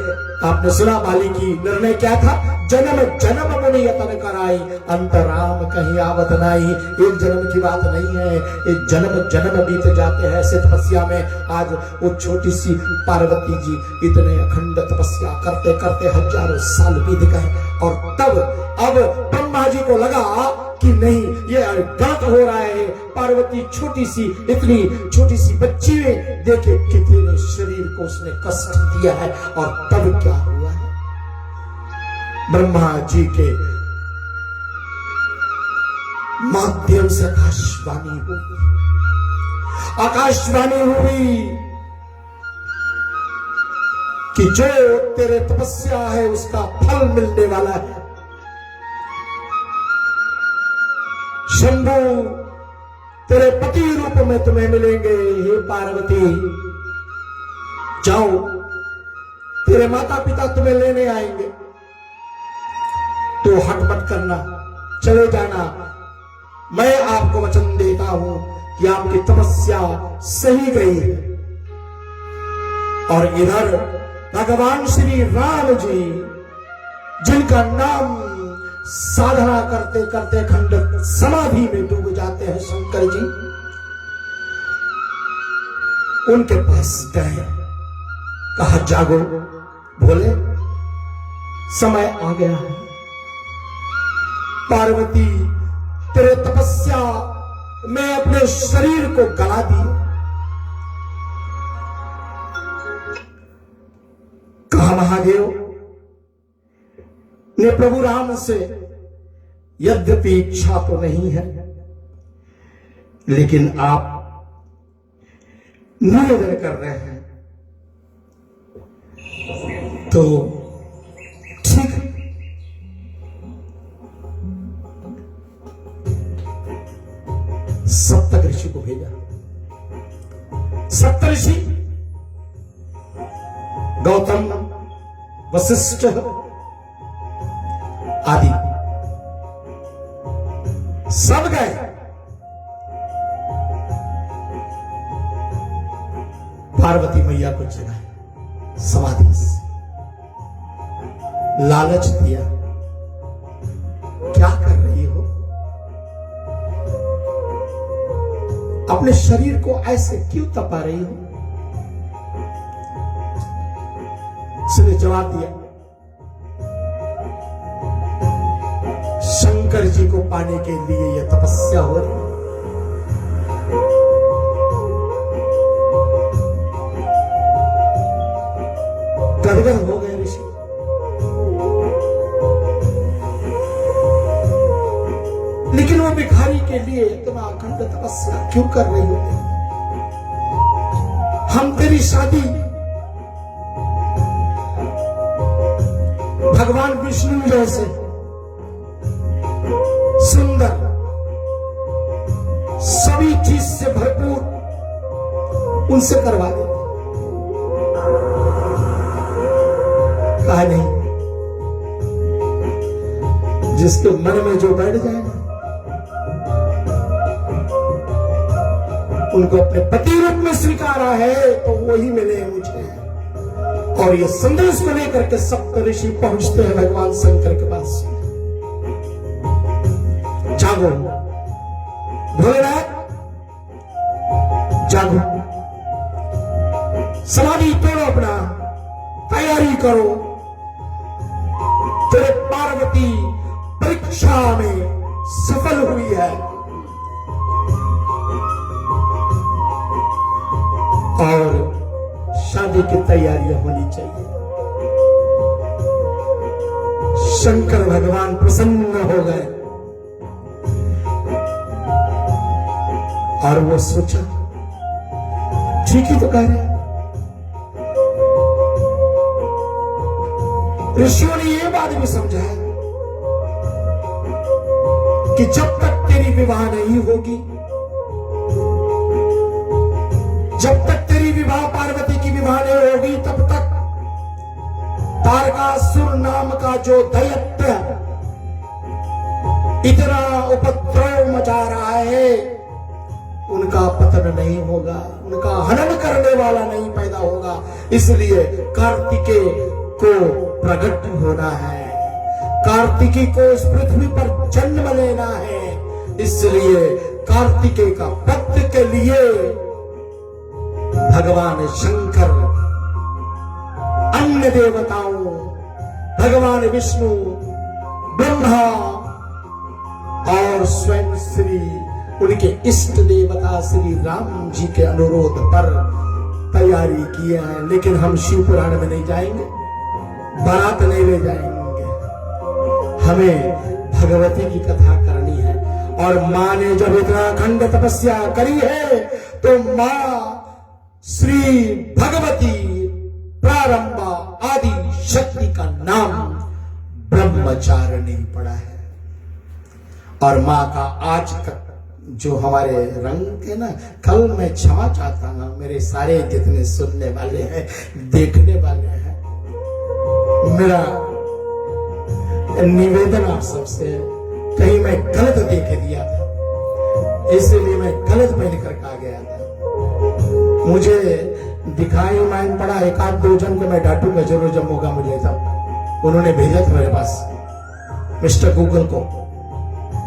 आपने सुना बाली की निर्णय क्या था? जन्म जन्म मुनि यतन कराई, अंतराम कहीं आवत नाई। एक जन्म की बात नहीं है, एक जन्म जन्म बीत जाते हैं ऐसे तपस्या में। आज वो छोटी सी पार्वती जी इतने अखंड तपस्या करते करते हजारों साल बीत गए, और तब अब ब्रह्मा जी को लगा कि नहीं ये गलत हो रहा है। पार्वती छोटी सी, इतनी छोटी सी बच्ची में देखे कितने शरीर को उसने कष्ट दिया है। और तब क्या हुआ है? ब्रह्मा जी के माध्यम से आकाशवाणी हुई, आकाशवाणी हुई कि जो तेरे तपस्या है उसका फल मिलने वाला है। शंभु तेरे पति रूप में तुम्हें मिलेंगे। हे पार्वती जाओ, तेरे माता पिता तुम्हें लेने आएंगे, तो हट मत करना, चले जाना। मैं आपको वचन देता हूं कि आपकी तपस्या सही गई है। और इधर भगवान श्री राम जी, जिनका नाम साधना करते करते खंड समाधि में डूब जाते हैं शंकर जी, उनके पास गए, कहा जागो बोले समय आ गया है। पार्वती तेरे तपस्या में अपने शरीर को गला दिया। कहा महादेव ने प्रभु राम से यद्यपि इच्छा तो नहीं है, लेकिन आप निवेदन कर रहे हैं तो ठीक है, ऋषि को भेजा। सप्तऋषि गौतम, वशिष्ठ आदि सब गए। पार्वती मैया को जगाया समाधि से, लालच दिया, क्या कर रही हो? अपने शरीर को ऐसे क्यों तपा रही हो? उसने जवाब दिया, शंकर जी को पाने के लिए यह तपस्या हो रही। गदगद हो गए ऋषि। लेकिन वो भिखारी के लिए इतना अखंड तपस्या क्यों कर रही हो? हम तेरी शादी भगवान विष्णु जैसे सुंदर, सभी चीज से भरपूर उनसे करवा दे। कहा नहीं, जिसके मन में जो बैठ जाए ना, उनको अपने पति रूप में स्वीकारा है तो वही मिले मुझे। और ये संदेश को लेकर के सप्त ऋषि पहुंचते हैं भगवान शंकर के पास। जागो भोलेनाथ, जागो, समाधि तोड़ो, अपना तैयारी करो। तेरे पार्वती परीक्षा में सफल हुई है और शादी की तैयारियां होनी चाहिए। शंकर भगवान प्रसन्न हो गए और वो सोचा, ठीक ही तो कह रहे हैं। ऋषियों ने ये बात भी समझा कि जब तक तेरी विवाह नहीं होगी, जब तक तेरी विवाह पार्वती की विवाह नहीं होगी, तब तक तारकासुर नाम का जो दैत्य इतना उपद्रव मचा रहा है, उनका पतन नहीं होगा, उनका हनन करने वाला नहीं पैदा होगा। इसलिए कार्तिकेय को प्रकट होना है, कार्तिकेय को इस पृथ्वी पर जन्म लेना है। इसलिए कार्तिकेय का वध के लिए भगवान शंकर, अन्य देवताओं, भगवान विष्णु, ब्रह्मा और स्वयं श्री उनके इष्ट देवता श्री राम जी के अनुरोध पर तैयारी किए हैं। लेकिन हम शिव पुराण में नहीं जाएंगे, बारात नहीं ले जाएंगे, हमें भगवती की कथा करनी है। और मां ने जब इतना अखंड तपस्या करी है तो मां श्री भगवती प्रारंभा आदि शक्ति का नाम ब्रह्मचारिणी पड़ा है। और मां का आज तक जो हमारे रंग के ना, कल मैं क्षमा चाहता हूं मेरे सारे जितने सुनने वाले हैं, देखने वाले हैं, मेरा निवेदन आप सबसे, कहीं मैं गलत देख दिया था, इसलिए मैं गलत पहन कर आ गया था। मुझे दिखाई मायन पड़ा, एक आध दो जन को मैं डांटूंगा जरूर जब मौका मुझे तब। उन्होंने भेजा था मेरे पास मिस्टर गूगल को,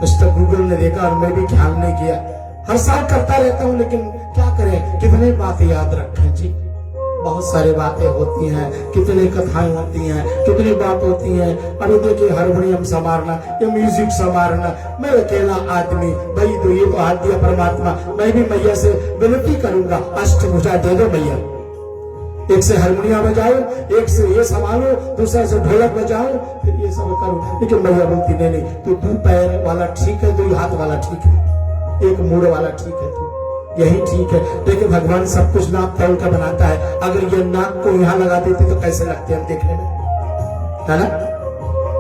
मिस्टर गूगल ने देखा और मैं भी ख्याल नहीं किया। हर साल करता रहता हूं, लेकिन क्या करें, कितने बातें याद रखें जी, बहुत सारी बातें होती हैं, कितनी कथाएं होती हैं, कितनी बात होती हैं। अरे देखिए, हारमोनियम संभालना या म्यूजिक संभालना, मैं अकेला आदमी, भाई तो ये तो हाथ दिया परमात्मा। मैं भी मैया से विनती करूंगा, अष्टभुजा दे दो मैया, एक से हारमोनियम बजाओ, एक से ये संभालो, दूसरा से ढोलक बजाओ, फिर ये सब करो। लेकिन मैया बोलती नहीं, तो दो पैर वाला ठीक है, दो हाथ वाला ठीक है, एक मुड़ वाला ठीक है, तो यही ठीक है। देखिए, भगवान सब कुछ नाप तोल का बनाता है। अगर ये नाक को यहाँ लगा देते तो कैसे लगते हम देखने में, है ना?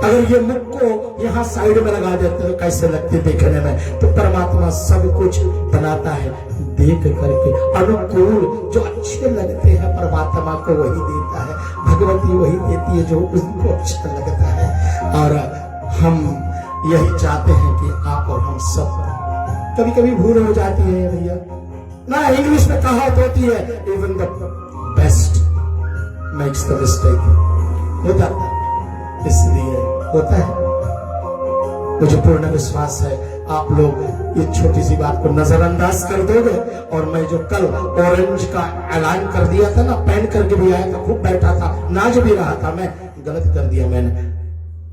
अगर ये मुख को यहाँ साइड में लगा देते तो कैसे लगते देखने में। तो परमात्मा सब कुछ बनाता है देख करके, अनुकूल जो अच्छे लगते हैं परमात्मा को वही देता है, भगवती वही देती है जो उसको अच्छा लगता है। और हम यही चाहते हैं कि आप और हम सब, कभी कभी भूल हो जाती है भैया ना, इंग्लिश में कहावत होती है even the best makes the mistake, हो जाता है, इसलिए होता है। मुझे पूर्ण विश्वास है आप लोग ये छोटी सी बात को नजरअंदाज कर दोगे। और मैं जो कल ऑरेंज का ऐलान कर दिया था ना, पहन करके भी आया था, खूब बैठा था, नाच भी रहा था, मैं गलत कर दिया मैंने।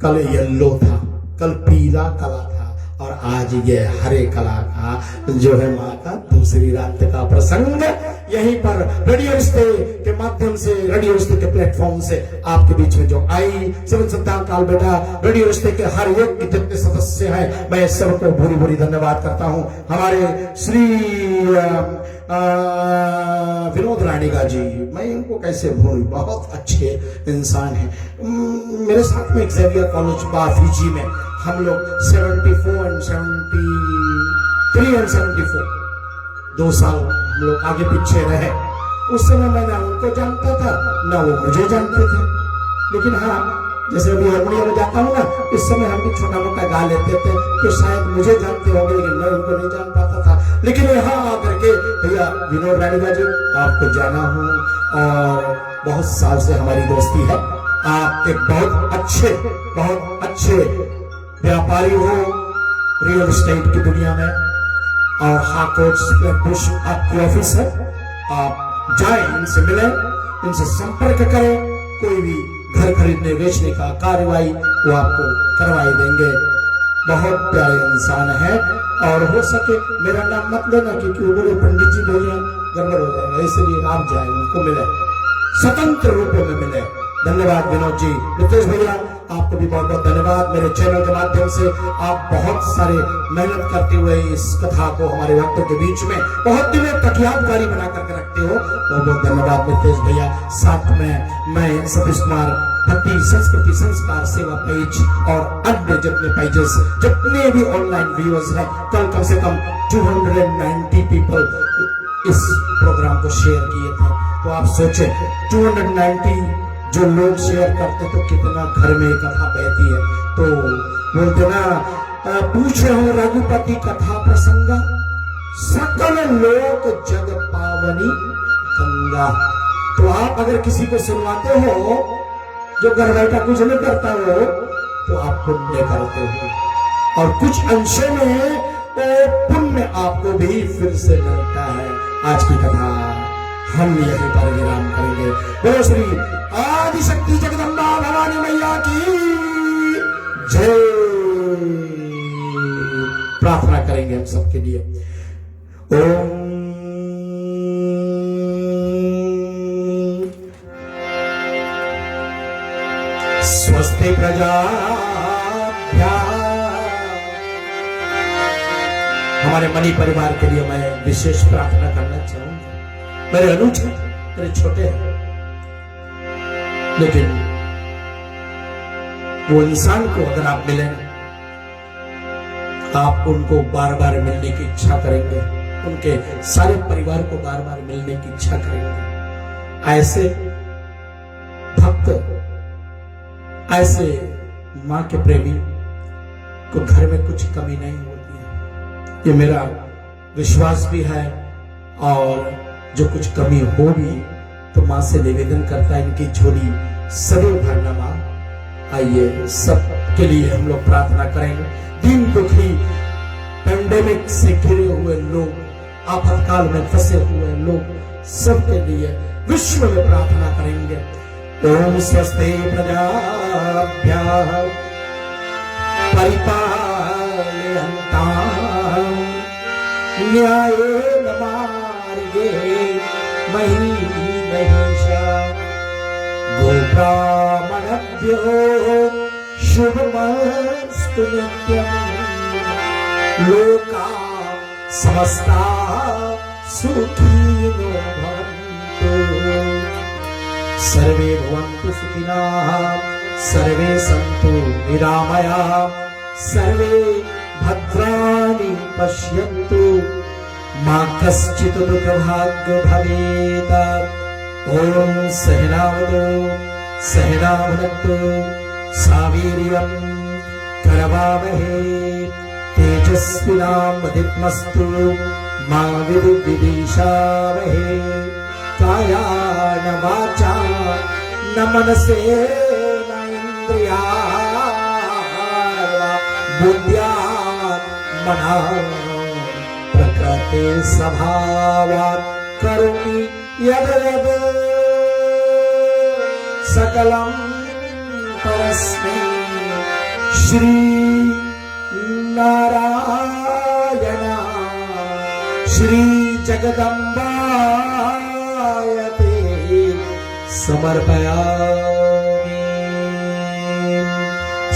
कल येलो था, कल पीला कला था, और आज ये हरे कला का जो है माँ का दूसरी रात का प्रसंग यहीं पर रेडियो रिश्ते के माध्यम से, रेडियो रिश्ते के प्लेटफॉर्म से आपके बीच में जो आई। सिविल संतान काल बेटा रेडियो रिश्ते के हर एक के जितने सदस्य हैं मैं सबको भूरी भूरी धन्यवाद करता हूं। हमारे श्री विनोद राणीगा जी, मैं इनको कैसे भूल, बहुत अच्छे इंसान हैं। मेरे साथ में एक्सेवियर कॉलेज बाफीजी में हम लोग 74 और 73 और 74 2 साल हम लोग आगे पीछे रहे। उस समय मैं ना उनको जानता था ना वो मुझे जानते थे, लेकिन हाँ जैसे अभी हारमोनियम में जाता हूँ ना, उस समय हम भी छोटा मोटा गा लेते थे, तो शायद मुझे जानते होंगे लेकिन मैं उनको नहीं जान पाता था। लेकिन यहाँ आकर के भैया विनोद राणीगा जी आपको जाना हूँ और बहुत साल से हमारी दोस्ती है। आप एक बहुत अच्छे व्यापारी हो रियल एस्टेट की दुनिया में, और हाकोच आपकी ऑफिस है, आप जाएं, इनसे मिलें, इनसे संपर्क करें, कोई भी घर खरीदने बेचने का कार्यवाही वो आपको करवाई देंगे। बहुत प्यारे इंसान है, और हो सके मेरा नाम मत लेना क्योंकि वो बोले पंडित जी बोले गड़बड़ हो जाएगा, इसलिए आप जाए उनको मिले, स्वतंत्र रूप में मिले। धन्यवाद विनोद जी। नितेश भैया आपको भी बहुत बहुत धन्यवाद। मेरे चैनल के माध्यम से आप बहुत सारे मेहनत करते हुए इस कथा को हमारे भक्तों के बीच में बहुत दिनों तक यादगारी बना करके रखते हो, बहुत बहुत धन्यवाद नितेश भैया। साथ में मैं सतीश कुमार भक्ति संस्कृति संस्कार सेवा पेज और अन्य जितने पेजेस, जितने भी ऑनलाइन व्यूअर्स हैं, कम से कम 290 पीपल इस प्रोग्राम को शेयर किए थे। तो आप सोचे 290 जो लोग शेयर करते तो कितना घर में कथा बहती है। तो बोलते ना, पूछे हो रघुपति कथा प्रसंग, सकल लोक जग पावनी गंगा। तो आप अगर किसी को सुनवाते हो जो घर बैठा कुछ नहीं करता हो, तो आप पुण्य करते हो, और कुछ अंशों में तो पुण्य आपको भी फिर से मिलता है। आज की कथा हम यहीं पर विराम करेंगे। बोलो श्री आदिशक्ति जगदम्बा भवानी मैया की जय। प्रार्थना करेंगे हम सबके लिए। ओम स्वस्ति प्रजाभ्या। हमारे मनी परिवार के लिए मैं विशेष प्रार्थना करना चाहूंगा। मेरे अनुज मेरे छोटे हैं, लेकिन वो इंसान को अगर आप मिलें, आप उनको बार बार मिलने की इच्छा करेंगे, उनके सारे परिवार को बार बार मिलने की इच्छा करेंगे। ऐसे भक्त, ऐसे मां के प्रेमी को घर में कुछ कमी नहीं होती है, ये मेरा विश्वास भी है। और जो कुछ कमी होगी तो मां से निवेदन करता है इनकी झोली सदैव भरना मां। आइए सब के लिए हम लोग प्रार्थना करेंगे। दीन दुखी, पेंडेमिक से घिरे हुए लोग, आपातकाल में फंसे हुए लोग, सबके लिए विश्व में प्रार्थना करेंगे। ओम स्वस्ति प्रजाभ्यः परिपालयन्ताम् न्यायेन मार्गे मही महिषा गोब्राह्मणभ्यो शुभमस्तु नित्यम् लोका समस्ता सुखिनो भवन्तु सर्वे भवन्तु सुखिनः सर्वे सन्तु निरामयाः सर्वे भद्राणि पश्यन्तु मा कश्चित् दुःखभाग् भवेत्। ॐ सहनावतु सहनाभुनक्तु सावीर्यं करवावहै तेजस्विनावधीतमस्तु मा विद्विषावहै। कायान वाचा न मनसेन इन्द्रियार्वा बुद्ध्यात्मना प्रकृते स्वभावात् करोमि यद्यद् सकलं परस्मै श्री नारायण श्री जगदम्बायते समर्पयामि।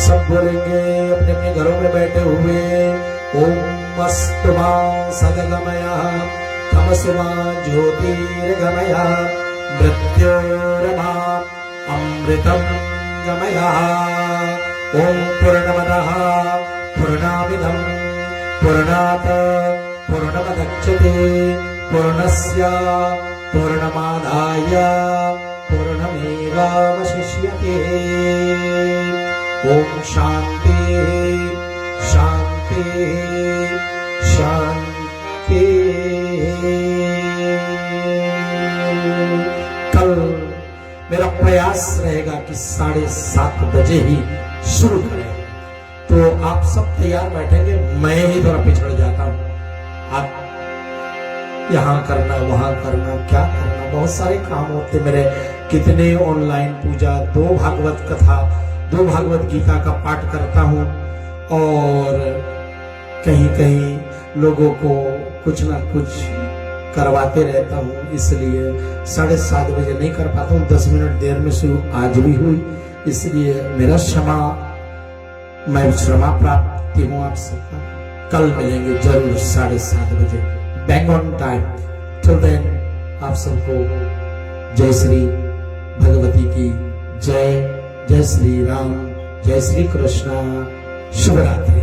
सब बोलेंगे अपने अपने घरों में बैठे हुए ओम अस्तु मा सद्गमय तमसु मा ज्योतिर्गमय मृत्योर्मा अमृतं गमय। ओम पूर्णमदः पूर्णमिदं पूर्णात् पूर्णमुदच्यते पूर्णस्य पूर्णमादाय पूर्णमेवावशिष्यते। ओम शांति शांति शांति। कल मेरा प्रयास रहेगा कि 7:30 बजे ही शुरू करें, तो आप सब तैयार बैठेंगे, मैं ही थोड़ा पिछड़ जाता हूं। आप यहाँ करना वहां करना क्या करना, बहुत सारे काम होते मेरे। कितने ऑनलाइन पूजा, 2 भागवत कथा, 2 भागवत गीता का पाठ करता हूँ और कहीं कहीं लोगों को कुछ ना कुछ करवाते रहता हूँ, इसलिए 7:30 बजे नहीं कर पाता हूँ। 10 मिनट देर में शुरू आज भी हुई, इसलिए मेरा क्षमा, मैं क्षमा प्राप्ति हूँ आप सबका। कल मिलेंगे जरूर 7:30 बजे, bang on time. Till then आप सबको जय श्री भगवती की जय, जय श्री राम, जय श्री कृष्णा, शुभ रात्रि।